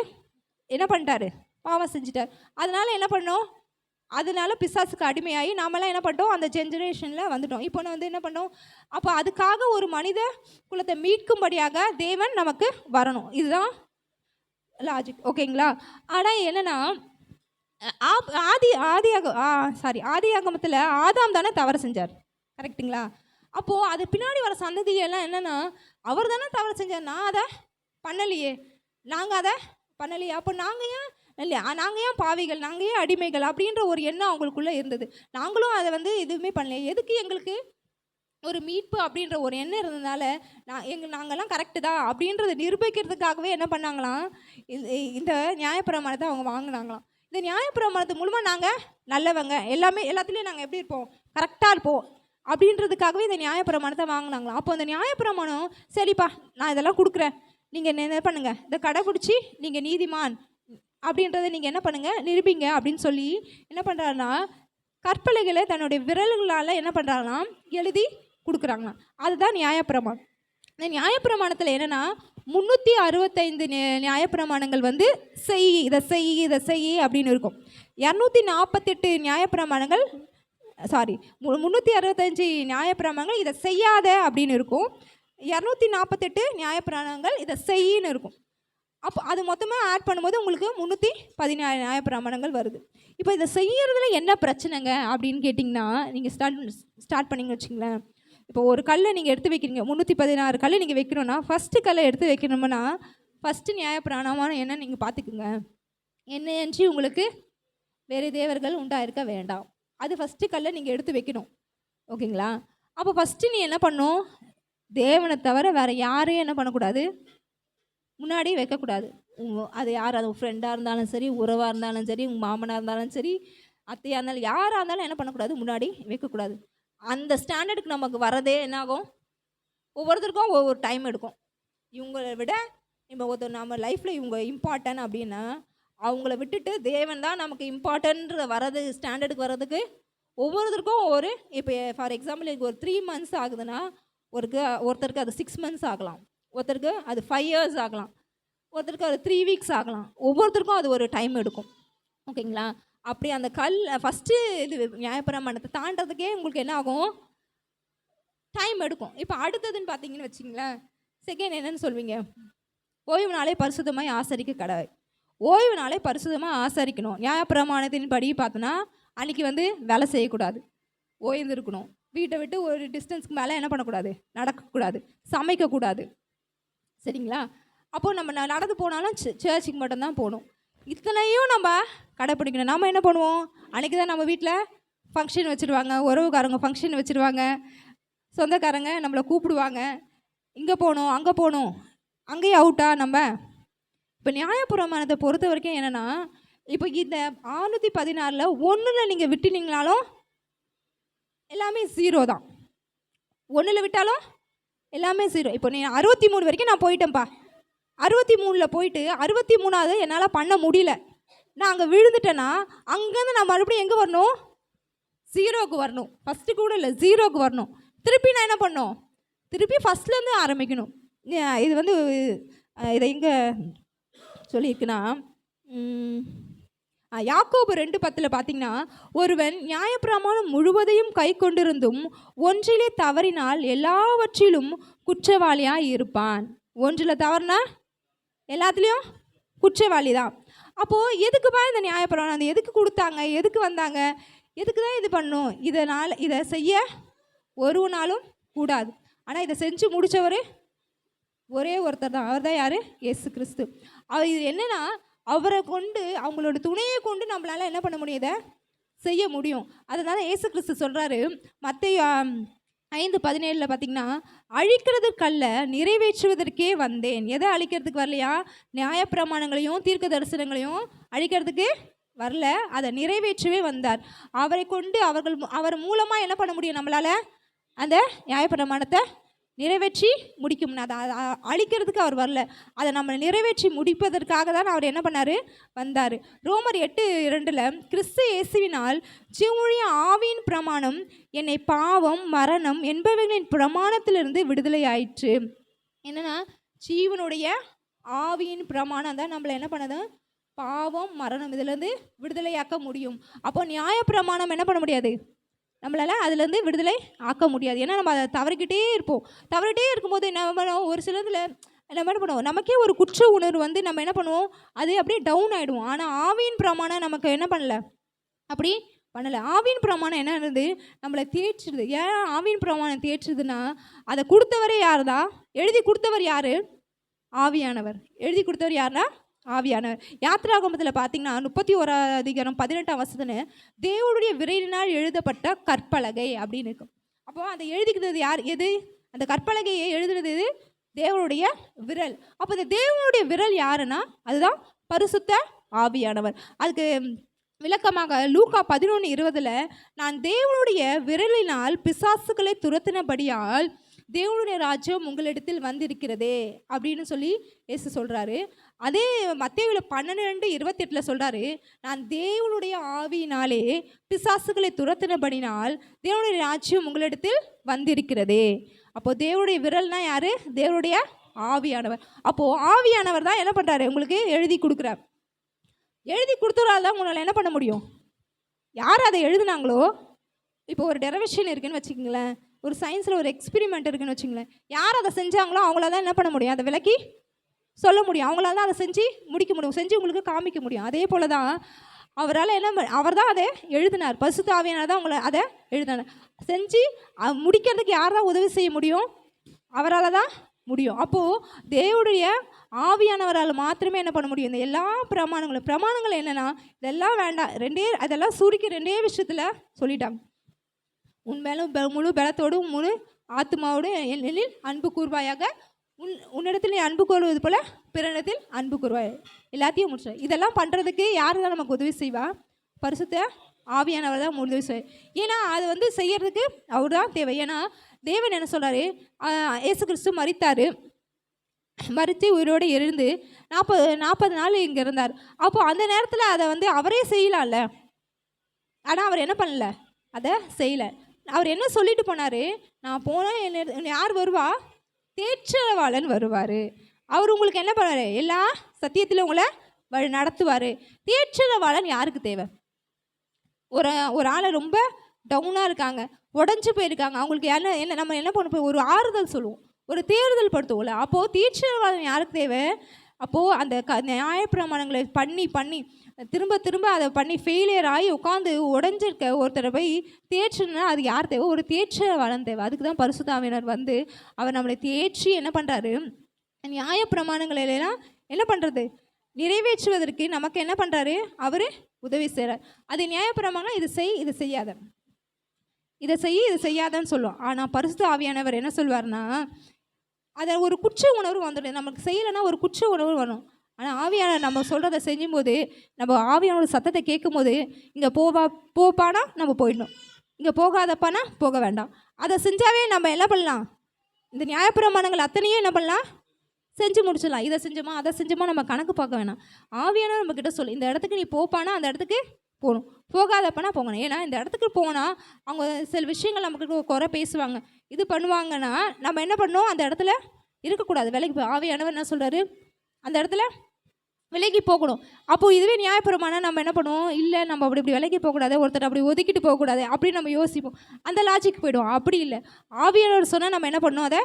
என்ன பண்ணிட்டாரு, பாவம் செஞ்சிட்டார். அதனால் என்ன பண்ணோம், அதனால பிசாசுக்கு அடிமையாகி நாமெல்லாம் என்ன பண்ணிட்டோம், அந்த ஜென்ரேஷனில் வந்துட்டோம். இப்போ என்ன பண்ணோம், அப்போ அதுக்காக ஒரு மனித குலத்தை மீட்கும்படியாக தேவன் நமக்கு வரணும். இதுதான் லாஜிக், ஓகேங்களா? ஆனால் என்னென்னா, ஆதியாகமத்தில் ஆதாம் தானே தவறு செஞ்சார், கரெக்டுங்களா? அப்போது அது பின்னாடி வர சந்ததியெல்லாம் என்னென்னா, அவர் தானே தவறு செஞ்சார், நான் அதை பண்ணலையே, நாங்கள் அதை பண்ணலையே, அப்போ நாங்கள் ஏன் பாவிகள், நாங்கள் ஏன் அடிமைகள் அப்படின்ற ஒரு எண்ணம் அவங்களுக்குள்ளே இருந்தது. நாங்களும் அதை எதுவுமே பண்ணலையே, எதுக்கு எங்களுக்கு ஒரு மீட்பு அப்படின்ற ஒரு எண்ணம் இருந்ததுனால நாங்கள்லாம் கரெக்டு தான் அப்படின்றத நிரூபிக்கிறதுக்காகவே என்ன பண்ணாங்களாம், இந்த நியாயப்பிரமாணத்தை அவங்க வாங்கினாங்களாம். இந்த நியாயப்பிரமாணத்து மூலமாக நாங்கள் நல்லவங்க, எல்லாத்துலேயும் நாங்கள் எப்படி இருப்போம், கரெக்டாக இருப்போம் அப்படின்றதுக்காகவே இந்த நியாயப்பிரமாணத்தை வாங்கினாங்களாம். அப்போ அந்த நியாயப்பிரமாணம், சரிப்பா நான் இதெல்லாம் கொடுக்குறேன், நீங்கள் என்ன பண்ணுங்கள், இதை கடைப்பிடிச்சி நீங்கள் நீதிமான் அப்படின்றத நீங்கள் என்ன பண்ணுங்கள், நிரூபிங்க அப்படின்னு சொல்லி என்ன பண்ணுறாருன்னா, கற்பலைகளை தன்னுடைய விரல்களால் என்ன பண்ணுறாங்களாம், எழுதி கொடுக்குறாங்களாம். அதுதான் நியாயப்பிரமாணம். இந்த நியாயப்பிரமாணத்தில் என்னென்னா 365 நியாயப்பிரமாணங்கள் இதை செய் அப்படின்னு இருக்கும். 248 நியாயப்பிரமாணங்கள் 365 நியாயப்பிரமாணங்கள் இதை செய்யாத அப்படின்னு இருக்கும். 248 நியாயப்பிரமாணங்கள் இதை செய்யின்னு இருக்கும். அப்போ அது மொத்தமாக ஆட் பண்ணும்போது உங்களுக்கு 314 நியாயப்பிரமாணங்கள் வருது. இப்போ இதை செய்யறதுல என்ன பிரச்சனைங்க அப்படின்னு கேட்டிங்கன்னா, நீங்கள் ஸ்டார்ட் பண்ணிங்கன்னு வச்சுங்களேன். இப்போ ஒரு கல்லை நீங்கள் எடுத்து வைக்கிறீங்க, 316 கல்லை நீங்கள் வைக்கணும்னா, ஃபஸ்ட்டு கல்லை எடுத்து வைக்கணும்னா ஃபஸ்ட்டு நியாயப்பிரமாணமான என்ன நீங்கள் பார்த்துக்குங்க, என்னன்றி உங்களுக்கு வேறு தேவர்கள் உண்டாயிருக்க வேண்டாம். அது ஃபஸ்ட்டு கல்லை நீங்கள் எடுத்து வைக்கணும், ஓகேங்களா? அப்போ ஃபஸ்ட்டு நீ என்ன பண்ணும், தேவனை தவிர வேறு யாரையும் என்ன பண்ணக்கூடாது, முன்னாடி வைக்கக்கூடாது. அது யார், அது ஃப்ரெண்டாக இருந்தாலும் சரி, உறவாக இருந்தாலும் சரி, உங்கள் மாமனாக இருந்தாலும் சரி, அத்தையாக இருந்தாலும் யாராக இருந்தாலும் என்ன பண்ணக்கூடாது, முன்னாடி வைக்கக்கூடாது. அந்த ஸ்டாண்டர்டுக்கு நமக்கு வரதே என்னாகும், ஒவ்வொருத்தருக்கும் ஒவ்வொரு டைம் எடுக்கும். இவங்களை விட இப்போ ஒருத்தர் நம்ம லைஃப்பில் இவங்க இம்பார்ட்டன் அப்படின்னா அவங்கள விட்டுட்டு தேவன் தான் நமக்கு இம்பார்ட்டன்ற வரது ஸ்டாண்டர்டுக்கு வர்றதுக்கு ஒவ்வொருத்தருக்கும் ஒரு இப்போ ஃபார் எக்ஸாம்பிள் எனக்கு ஒரு 3 months ஆகுதுன்னா ஒருத்தருக்கு அது 6 months ஆகலாம், ஒருத்தருக்கு அது 5 years ஆகலாம், ஒருத்தருக்கு அது 3 weeks ஆகலாம். ஒவ்வொருத்தருக்கும் அது ஒரு டைம் எடுக்கும். ஓகேங்களா? அப்படி அந்த ஃபஸ்ட்டு இது நியாயப்பிரமாணத்தை தாண்டதுக்கே உங்களுக்கு என்ன ஆகும்? டைம் எடுக்கும். இப்போ அடுத்ததுன்னு பார்த்தீங்கன்னு வச்சிங்களேன், செகண்ட் என்னன்னு சொல்வீங்க? ஓய்வு நாளை பரிசுத்தமாய் ஆசரிக்க கடவை. ஓய்வு நாளை பரிசுத்தமாக ஆசரிக்கணும். நியாயப்பிரமாணத்தின் படி பார்த்தோன்னா அன்றைக்கி வேலை செய்யக்கூடாது, ஓய்ந்து இருக்கணும். வீட்டை விட்டு ஒரு டிஸ்டன்ஸ்க்கு மேலே என்ன பண்ணக்கூடாது? நடக்கக்கூடாது, சமைக்கக்கூடாது. சரிங்களா? அப்போது நம்ம நடந்து போனாலும் சர்ச்சுக்கு மட்டும்தான் போகணும். இத்தனையும் நம்ம கடைப்பிடிக்கணும். நம்ம என்ன பண்ணுவோம்? அன்றைக்கி தான் நம்ம வீட்டில் ஃபங்க்ஷன் வச்சுருவாங்க, உறவுக்காரங்க ஃபங்க்ஷன் வச்சுருவாங்க, சொந்தக்காரங்க நம்மளை கூப்பிடுவாங்க, இங்கே போகணும் அங்கே போகணும், அங்கேயும் அவுட்டா நம்ம. இப்போ நியாயப்பிரமாணத்தை பொறுத்த வரைக்கும் என்னென்னா, இப்போ இந்த 616 ஒன்றில் நீங்கள் விட்டுனீங்களாலும் எல்லாமே 0 தான். 1 விட்டாலும் எல்லாமே 0. இப்போ நீ 63 வரைக்கும் நான் போயிட்டேன்ப்பா, 63 போயிட்டு 63வது என்னால் பண்ண முடியல, நான் அங்கே விழுந்துட்டேன்னா அங்கேருந்து நான் மறுபடியும் எங்கே வரணும்? 0க்கு வரணும். ஃபஸ்ட்டு கூட இல்லை, 0க்கு வரணும். திருப்பி நான் என்ன பண்ணணும்? திருப்பி ஃபஸ்ட்லேருந்து ஆரம்பிக்கணும். இது இதை எங்கே சொல்லியிருக்குன்னா, யாக்கோபு 2:10 பார்த்தீங்கன்னா, ஒருவன் நியாயப்பிரமாணம் முழுவதையும் கை கொண்டிருந்தும் ஒன்றிலே தவறினால் எல்லாவற்றிலும் குற்றவாளியாக இருப்பான். ஒன்றில் தவறுனா எல்லாத்துலேயும் குற்றவாளி தான். அப்போது எதுக்குப்பா இந்த நியாயப்பிரமாணம் எதுக்கு கொடுத்தாங்க, எதுக்கு வந்தாங்க, எதுக்கு தான் இது பண்ணும்? இதை செய்ய ஒரு நாளும் கூடாது. ஆனால் இதை செஞ்சு முடித்தவர் ஒரே ஒருத்தர் தான். அவர் தான் யார்? இயேசு கிறிஸ்து. இது என்னென்னா, அவரை கொண்டு, அவங்களோட துணையை கொண்டு நம்மளால் என்ன பண்ண முடியும்? இதை செய்ய முடியும். அதனால இயேசு கிறிஸ்து சொல்கிறாரு, மத்தேயு 5:17 பார்த்தீங்கன்னா, அழிக்கிறதுக்கல்ல நிறைவேற்றுவதற்கே வந்தேன். எதை அழிக்கிறதுக்கு வரலையா? நியாயப்பிரமாணங்களையும் தீர்க்க தரிசனங்களையும் அழிக்கிறதுக்கு வரல, அதை நிறைவேற்றவே வந்தார். அவரை கொண்டு அவர் மூலமாக என்ன பண்ண முடியும்? நம்மளால் அந்த நியாயப்பிரமாணத்தை நிறைவேற்றி முடிக்கும். அதை அழிக்கிறதுக்கு அவர் வரல, அதை நம்ம நிறைவேற்றி முடிப்பதற்காக தான் அவர் என்ன பண்ணார்? வந்தார். ரோமர் 8:2 கிறிஸ்து இயேசுவினால் ஜீவனுடைய ஆவியின் பிரமாணம் என்னை பாவம் மரணம் என்பவைகளின் பிரமாணத்திலிருந்து விடுதலை ஆயிற்று. என்னென்னா, ஜீவனுடைய ஆவியின் பிரமாணம் தான் நம்மளை என்ன பண்ணது? பாவம் மரணம் இதிலேருந்து விடுதலையாக்க முடியும். அப்போ நியாயப்பிரமாணம் என்ன பண்ண முடியாது? நம்மளால் அதுலேருந்து விடுதலை ஆக்க முடியாது. ஏன்னா நம்ம அதை தவறிக்கிட்டே இருப்போம். தவறிட்டே இருக்கும்போது என்ன பண்ணுவோம்? ஒரு சிலதில் நம்ம என்ன பண்ணுவோம்? நமக்கே ஒரு குற்ற உணர்வு நம்ம என்ன பண்ணுவோம்? அது அப்படியே டவுன் ஆகிடுவோம். ஆனால் ஆவியின் பிரமாணம் நமக்கு என்ன பண்ணலை? அப்படி பண்ணலை. ஆவியின் பிரமாணம் என்ன இருந்தது? நம்மளை தேய்ச்சிடுது. ஏன் ஆவியின் பிரமாணம் தேய்ச்சிதுன்னா, அதை கொடுத்தவரே யார் தான்? எழுதி கொடுத்தவர் யார்? ஆவியானவர். எழுதி கொடுத்தவர் யாருன்னா ஆவியானவர். யாத்திராகமத்தில் பார்த்தீங்கன்னா 31:18 தேவனுடைய விரலினால் எழுதப்பட்ட கற்பலகை அப்படின்னு இருக்கும். அப்போ அதை எழுதிக்கிறது யார்? எது? அந்த கற்பலகையை எழுதுறது எது? தேவனுடைய விரல். அப்போ இந்த தேவனுடைய விரல் யாருன்னா அதுதான் பரிசுத்த ஆவியானவர். அதுக்கு விளக்கமாக லூக்கா 11:20 நான் தேவனுடைய விரலினால் பிசாசுகளை துரத்தினபடியால் தேவனுடைய ராஜ்யம் உங்களிடத்தில் வந்திருக்கிறதே அப்படின்னு சொல்லி இயேசு சொல்கிறாரு. அதே மத்தேயுல 12:28 சொல்கிறாரு, நான் தேவனுடைய ஆவியினாலே பிசாசுகளை துரத்தினபடினால் தேவனுடைய ராஜ்யம் உங்களிடத்தில் வந்திருக்கிறதே. அப்போது தேவனுடைய விரல்னா யார்? தேவனுடைய ஆவியானவர். அப்போது ஆவியானவர் தான் என்ன பண்ணுறாரு? உங்களுக்கு எழுதி கொடுக்குறார். எழுதி கொடுத்தவரால் தான் உங்களால் என்ன பண்ண முடியும்? யார் அதை எழுதுனாங்களோ, இப்போ ஒரு டெரிவேஷன் இருக்குதுன்னு வச்சுக்கோங்களேன், ஒரு சயின்ஸில் ஒரு எக்ஸ்பிரிமெண்ட் இருக்குதுன்னு வச்சுங்களேன், யார் அதை செஞ்சாங்களோ அவங்களால தான் என்ன பண்ண முடியும்? அதை விளக்கி சொல்ல முடியும். அவங்களால தான் அதை செஞ்சு முடிக்க முடியும், செஞ்சு உங்களுக்கு காமிக்க முடியும். அதே போல் தான் அவரால் அவர் தான் அதை எழுதினார். பரிசுத்த ஆவியானவர் தான் உங்களை அதை எழுதினார். செஞ்சு முடிக்கிறதுக்கு யார் தான் உதவி செய்ய முடியும்? அவரால் தான் முடியும். அப்போது தேவனுடைய ஆவியானவரால் மாத்திரமே என்ன பண்ண முடியும்? இந்த எல்லா பிரமாணங்கள் என்னென்னா, இதெல்லாம் வேண்டாம், அதெல்லாம் சுருக்கி 2 விஷயத்தில் சொல்லிட்டாங்க. உன் மேலும் முழு பலத்தோடும் முழு ஆத்மாவோடும் என்னில் அன்பு கூர்வாயாக, உன்னிடத்தில் நீ அன்பு கூறுவது போல பிறனிடத்தில் அன்பு கூறுவாய். எல்லாத்தையும் முடிச்சு இதெல்லாம் பண்ணுறதுக்கு யார் தான் நமக்கு உதவி செய்வா? பரிசுத்த ஆவியானவர் தான் உதவி செய்வார். ஏன்னா அது செய்யறதுக்கு அவர் தான் தேவை. ஏன்னா தேவன் என்ன சொல்கிறாரு? இயேசு கிறிஸ்து மரித்தார், மறித்து உயிரோடு இருந்து 40 நாள் இங்கே இருந்தார். அப்போது அந்த நேரத்தில் அதை வந்து அவரே செய்யலாம்ல, ஆனால் அவர் என்ன பண்ணல, அதை செய்யலை. அவர் என்ன சொல்லிட்டு போனார், நான் போனால் என்ன யார் வருவா, தேற்றரவாளன் வருவார். அவர் உங்களுக்கு என்ன பண்ணுவார், எல்லா சத்தியத்தில் உங்களை வழி நடத்துவார். தேற்றரவாளன் யாருக்கு தேவை? ஒரு ஆளை ரொம்ப டவுனாக இருக்காங்க, உடஞ்சி போயிருக்காங்க, அவங்களுக்கு என்ன நம்ம என்ன பண்ண ஒரு ஆறுதல் சொல்லுவோம், ஒரு தேர்தல் படுத்துவோம்ல. அப்போது தேற்றரவாளன் யாருக்கு தேவை? அப்போது அந்த நியாயப்பிரமாணங்களை பண்ணி திரும்ப திரும்ப அதை பண்ணி ஃபெயிலியர் ஆகி உட்காந்து உடஞ்சிருக்க ஒருத்தரை போய் தேற்றுனா அது யார் தேவை? ஒரு தேற்றரவாளன் தேவை. அதுக்கு தான் பரிசுத்த ஆவியானவர் வந்து அவர் நம்மளை தேற்றி என்ன பண்ணுறாரு, நியாயப்பிரமாணங்களெல்லாம் என்ன பண்ணுறது, நிறைவேற்றுவதற்கு நமக்கு என்ன பண்ணுறாரு, அவர் உதவி செய்கிறார். அது நியாயப்பிரமாணம், இது செய் இது செய்யாத, இதை செய்ய இது செய்யாதன்னு சொல்லுவோம். ஆனால் பரிசுத்த ஆவியானவர் என்ன சொல்வார்னா, அதை ஒரு குற்ற உணர்வு வந்துடும். நமக்கு செய்யலைன்னா ஒரு குற்ற உணர்வு வரும். ஆனால் ஆவியானவர் நம்ம சொல்கிறத செய்யும்போது, நம்ம ஆவியானோட சத்தத்தை கேட்கும்போது, இங்கே போப்பானா நம்ம போயிடணும், இங்கே போகாதப்பானா போக வேண்டாம். அதை செஞ்சாவே நம்ம என்ன பண்ணலாம், இந்த நியாயப்பிரமாணங்கள் அத்தனையும் என்ன பண்ணலாம், செஞ்சு முடிச்சிடலாம். இதை செஞ்சோமா அதை செஞ்சோமா நம்ம கணக்கு பார்க்க வேணாம். ஆவியானவர் நம்மக்கிட்ட சொல்லு, இந்த இடத்துக்கு நீ போப்பானா அந்த இடத்துக்கு போகணும், போகாதப்பனா போகணும். ஏன்னா இந்த இடத்துக்கு போனால் அவங்க சில விஷயங்கள் நமக்கு குறை பேசுவாங்க, இது பண்ணுவாங்கன்னா நம்ம என்ன பண்ணணும், அந்த இடத்துல இருக்கக்கூடாது, விலைக்கு போய். ஆவியானவர் என்ன சொல்கிறாரு, அந்த இடத்துல விலைக்கு போகணும். அப்போது இதுவே நியாயப்பிரமாணம் நம்ம என்ன பண்ணுவோம், இல்லை நம்ம இப்படி விலைக்கு போகக்கூடாது, ஒருத்தர் அப்படி ஒதுக்கிட்டு போகக்கூடாது அப்படின்னு நம்ம யோசிப்போம், அந்த லாஜிக் போய்டும். அப்படி இல்லை, ஆவியானவர் சொன்னால் நம்ம என்ன பண்ணணும், அதை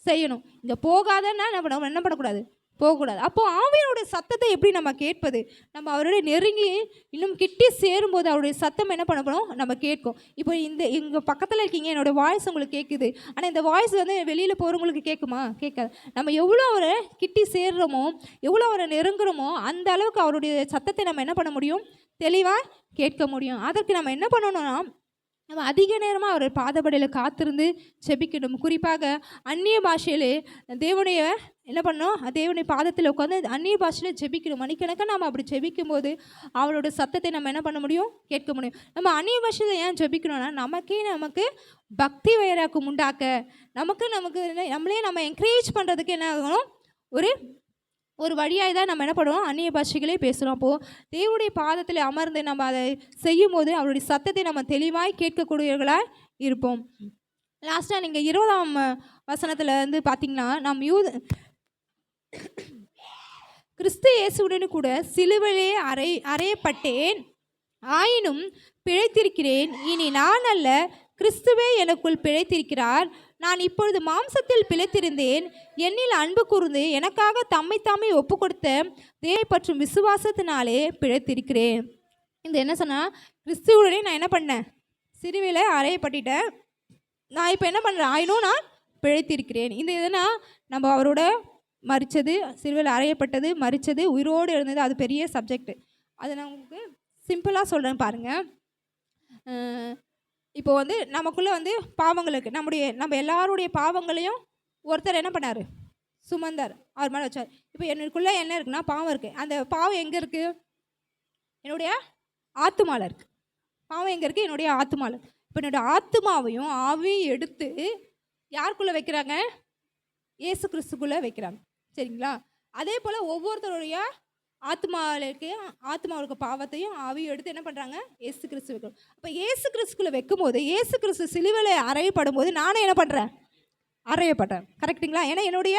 செய்யணும். இங்கே போகாதன்னா நம்ம என்ன பண்ணக்கூடாது, போகக்கூடாது. அப்போது ஆவியானுடைய சத்தத்தை எப்படி நம்ம கேட்பது? நம்ம அவருடைய நெருங்கி இன்னும் கிட்டி சேரும்போது அவருடைய சத்தம் என்ன பண்ணணும், நம்ம கேட்கும். இப்போ இங்கே பக்கத்தில் இருக்கீங்க, என்னோடய வாய்ஸ் உங்களுக்கு கேட்குது, ஆனால் இந்த வாய்ஸ் வந்து வெளியில் போகிறவங்களுக்கு கேட்குமா, கேட்காது. நம்ம எவ்வளோ அவரை கிட்டி சேர்றோமோ, எவ்வளோ அவரை நெருங்குறோமோ, அந்த அளவுக்கு அவருடைய சத்தத்தை நம்ம என்ன பண்ண முடியும், தெளிவாக கேட்க முடியும். அதற்கு நம்ம என்ன பண்ணணும்னா, நம்ம அதிக நேரமாக அவர் பாதபடியில் காத்திருந்து செபிக்கணும். குறிப்பாக அந்நிய பாஷையிலே தேவனுடைய என்ன பண்ணணும், தேவனுடைய பாதத்தில் உட்காந்து அந்நிய பாஷையில் ஜெபிக்கணும். மணிக்கணக்காக நம்ம அப்படி ஜெபிக்கும் போது அவரோட சத்தத்தை நம்ம என்ன பண்ண முடியும், கேட்க முடியும். நம்ம அந்நிய பாஷையில் ஏன் ஜெபிக்கணும்னா, நமக்கு பக்தி வைராக்கம் உண்டாக்க, நமக்கு நம்மளே நம்ம என்கரேஜ் பண்ணுறதுக்கு என்ன ஆகணும், ஒரு வழியாக தான் நம்ம என்ன பண்ணுவோம், அந்நிய பாஷைகளே பேசுகிறோம். அப்போது தேவனுடைய பாதத்தில் அமர்ந்து நம்ம அதை செய்யும் போது அவருடைய சத்தத்தை நம்ம தெளிவாய் கேட்கக்கூடியவர்களாக இருப்போம். லாஸ்ட்டாக நீங்கள் 20ஆம் வசனத்தில் வந்து பார்த்தீங்கன்னா, கிறிஸ்து இயேசுவுடன் கூட சிலுவையிலே அறையப்பட்டேன், ஆயினும் பிழைத்திருக்கிறேன். இனி நான் அல்ல, கிறிஸ்துவே எனக்குள் பிழைத்திருக்கிறார். நான் இப்பொழுது மாம்சத்தில் பிழைத்திருந்தேன், என்னில் அன்பு கூர்ந்து எனக்காக தம்மை ஒப்பு கொடுத்த தேவனை பற்றும் விசுவாசத்தினாலே பிழைத்திருக்கிறேன். இந்த என்ன சொன்னால், கிறிஸ்துவுடனே நான் என்ன பண்ணேன், சிலுவையில் அறையப்பட்டுட்டேன், நான் இப்போ என்ன பண்ணுறேன், ஆயினும் நான் பிழைத்திருக்கிறேன். இந்த எதுனா நம்ம அவரோட மரித்தது, சிலுவையில் அறையப்பட்டது, மரித்தது, உயிரோடு இருந்தது, அது பெரிய சப்ஜெக்ட். அதை நான் உங்களுக்கு சிம்பிளாக சொல்கிறேன் பாருங்கள். இப்போ வந்து நமக்குள்ளே வந்து பாவங்கள் இருக்குது, நம்ம எல்லாருடைய பாவங்களையும் ஒருத்தர் என்ன பண்ணார், சுமந்தார், அவர் மேலே வச்சார். இப்போ எனக்குள்ளே என்ன இருக்குன்னா, பாவம் இருக்குது. அந்த பாவம் எங்கே இருக்குது, என்னுடைய ஆத்துமாவில் இருக்குது. பாவம் எங்கே இருக்குது, என்னுடைய ஆத்துமாவில். இப்போ என்னுடைய ஆத்துமாவையும் ஆவியும் எடுத்து யாருக்குள்ளே வைக்கிறாங்க, இயேசு கிறிஸ்துக்குள்ளே வைக்கிறாங்க. சரிங்களா? அதே போல் ஒவ்வொருத்தருடைய ஆத்மாவுக்கு பாவத்தையும் ஆவியும் எடுத்து என்ன பண்ணுறாங்க, இயேசு கிறிஸ்து வைக்கணும். அப்போ இயேசு கிறிஸ்துக்குள்ளே வைக்கும்போது, இயேசு கிறிஸ்து சிலுவையில் அறையப்படும் போது நானும் என்ன பண்ணுறேன், அறையப்பட்டேன். கரெக்டுங்களா? ஏன்னா என்னுடைய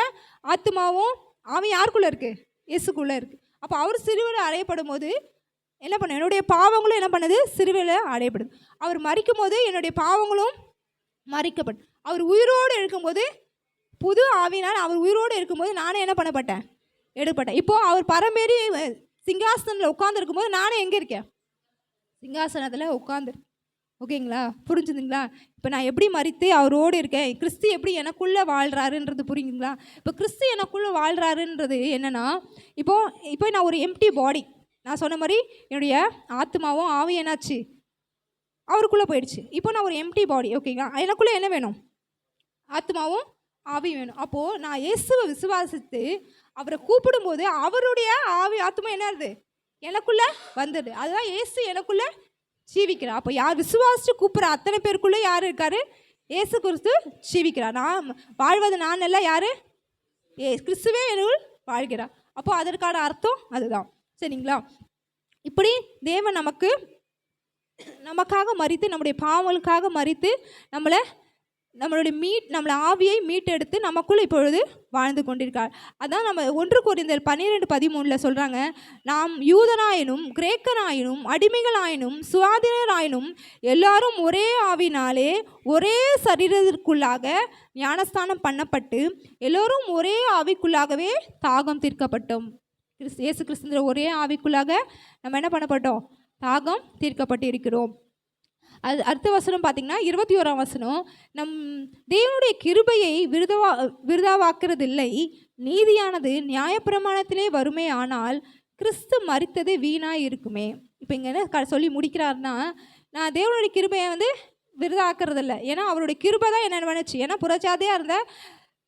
ஆத்மாவும் ஆவியும் யாருக்குள்ளே இருக்குது, இயேசுக்குள்ளே இருக்குது. அப்போ அவர் சிலுவையில் அறையப்படும் போது என்ன பண்ண, என்னுடைய பாவங்களும் என்ன பண்ணுது, சிலுவையில் அறையப்படுது. அவர் மரிக்கும் போது என்னுடைய பாவங்களும் மரிக்கப்படும். அவர் உயிரோடு இருக்கும்போது, புது ஆவினால் அவர் உயிரோடு இருக்கும்போது நானும் என்ன பண்ணப்பட்டேன், எடுப்பட்டேன். இப்போது அவர் பரமேறி சிங்காசனத்தில் உட்காந்துருக்கும் போது நானும் எங்கே இருக்கேன், சிங்காசனத்தில் உட்காந்துருக்கேன். ஓகேங்களா? புரிஞ்சுதுங்களா? இப்போ நான் எப்படி மரித்து அவரோடு இருக்கேன், கிறிஸ்து எப்படி எனக்குள்ளே வாழ்கிறாருன்றது புரியுங்களா? இப்போ கிறிஸ்து எனக்குள்ளே வாழ்கிறாருன்றது என்னென்னா, இப்போ நான் ஒரு எம்டி பாடி, நான் சொன்ன மாதிரி என்னுடைய ஆத்மாவும் ஆவி என்னாச்சு, அவருக்குள்ளே போயிடுச்சு. இப்போ நான் ஒரு எம்டி பாடி. ஓகேங்களா? எனக்குள்ளே என்ன வேணும், ஆத்மாவும் ஆவி வேணும். அப்போது நான் இயேசுவை விசுவாசித்து அவரை கூப்பிடும்போது அவருடைய ஆத்மா என்னது, எனக்குள்ளே வந்துடுது. அதுதான் இயேசு எனக்குள்ளே ஜீவிக்கிறார். அப்போ யார் விசுவாசித்து கூப்பிட்ற அத்தனை பேருக்குள்ளே யார் இருக்கார், இயேசு கிறிஸ்து ஜீவிக்கிறார். நான் வாழ்வது நான் எல்லாம் யார், கிறிஸ்துவே என்னுள் வாழ்கிறார். அப்போ அதற்கான அர்த்தம் அதுதான். சரிங்களா? இப்படி தேவன் நமக்காக மரித்து, நம்முடைய பாவங்களுக்காக மரித்து, நம்மளை ஆவியை மீட்டெடுத்து நமக்குள் இப்பொழுது வாழ்ந்து கொண்டிருக்கார். அதான் நம்ம 1 கொரிந்தியர் 12:13 சொல்கிறாங்க, நாம் யூதனாயினும் கிரேக்கனாயினும் அடிமைகளாயினும் சுயாதீனராயினும் எல்லாரும் ஒரே ஆவினாலே ஒரே சரீரத்திற்குள்ளாக ஞானஸ்தானம் பண்ணப்பட்டு எல்லோரும் ஒரே ஆவிக்குள்ளாகவே தாகம் தீர்க்கப்பட்டோம். இயேசு கிறிஸ்துவின் ஒரே ஆவிக்குள்ளாக நம்ம என்ன பண்ணப்பட்டோம்? தாகம் தீர்க்கப்பட்டு இருக்கிறோம். அது அடுத்த வசனம் பார்த்திங்கன்னா 21ஆம் வசனம், நம் தேவனுடைய கிருபையை விருதாவாக்குறதில்லை, நீதியானது நியாயப்பிரமாணத்திலே வருமே, ஆனால் கிறிஸ்து மரித்தது வீணாக இருக்குமே. இப்போ இங்கே என்ன சொல்லி முடிக்கிறாருன்னா, நான் தேவனுடைய கிருபையை விருதாக்குறதில்லை. ஏன்னா அவருடைய கிருபை தான் என்ன பண்ணுச்சு, ஏன்னா புறச்சாதியாக இருந்த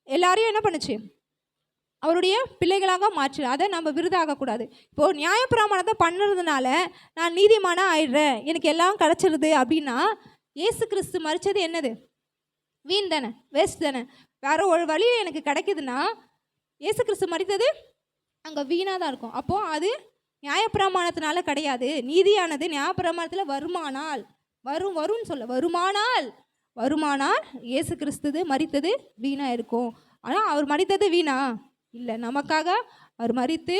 எல்லாரையும் என்ன பண்ணுச்சு, அவருடைய பிள்ளைகளாக மாற்று. அதை நம்ம விருதாகக்கூடாது. இப்போது நியாயப்பிரமாணத்தை பண்ணுறதுனால நான் நீதிமானாக ஆயிடுறேன், எனக்கு எல்லாம் கிடச்சிருது அப்படின்னா இயேசு கிறிஸ்து மரித்தது என்னது? வீண் தானே, வேஸ்ட் தானே. வேறு ஒரு வழியில் எனக்கு கிடைக்குதுன்னா இயேசு கிறிஸ்து மரித்தது அங்கே வீணாக தான் இருக்கும். அப்போது அது நியாயப்பிரமாணத்தினால கிடையாது. நீதியானது நியாயப்பிரமாணத்தில் வருமானால் இயேசு கிறிஸ்து மரித்தது வீணாக இருக்கும். ஆனால் அவர் மரித்தது வீணா இல்லை, நமக்காக அவர் மரித்து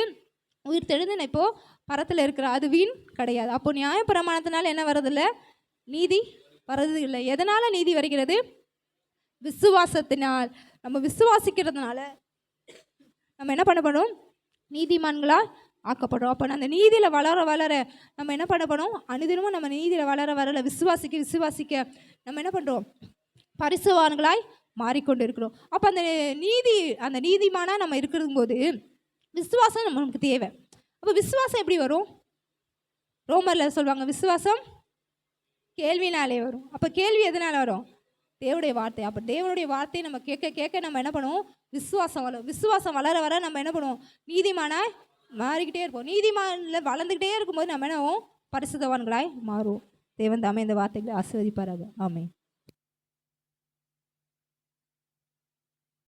உயிர் தெழுந்து இப்போது பரத்தில் இருக்கிற, அது வீண் கிடையாது. அப்போது நியாயப்பிரமாணத்தினால என்ன வரதில்லை? நீதி வரது இல்லை. எதனால் நீதி வருகிறது? விசுவாசத்தினால். நம்ம விசுவாசிக்கிறதுனால நம்ம என்ன பண்ணப்படும்? நீதிமான்களாக ஆக்கப்படுறோம். அப்போ அந்த நீதியில் வளர நம்ம என்ன பண்ணப்படும்? அனுதினமும் நம்ம நீதியில் வளர விசுவாசிக்க நம்ம என்ன பண்ணுறோம்? பரிசுவான்களாய் மாறிக்கொண்டு இருக்கிறோம். அப்போ அந்த நீதிமானாக நம்ம இருக்கிறபோது விசுவாசம் நமக்கு தேவை. அப்போ விசுவாசம் எப்படி வரும்? ரோமரில் சொல்லுவாங்க, விசுவாசம் கேள்வினாலே வரும். அப்போ கேள்வி எதனால் வரும்? தேவனுடைய வார்த்தை. அப்போ தேவனுடைய வார்த்தையை நம்ம கேட்க நம்ம என்ன பண்ணுவோம்? விசுவாசம் வளர நம்ம என்ன பண்ணுவோம்? நீதிமானாய் மாறிக்கிட்டே இருப்போம். நீதிமானில் வளர்ந்துக்கிட்டே இருக்கும்போது நம்ம என்னவோம்? பரிசுத்தவான்களாய் மாறுவோம். தேவன் தாமே இந்த வார்த்தைகளை ஆசீர்வதிப்பாராக. ஆமென்.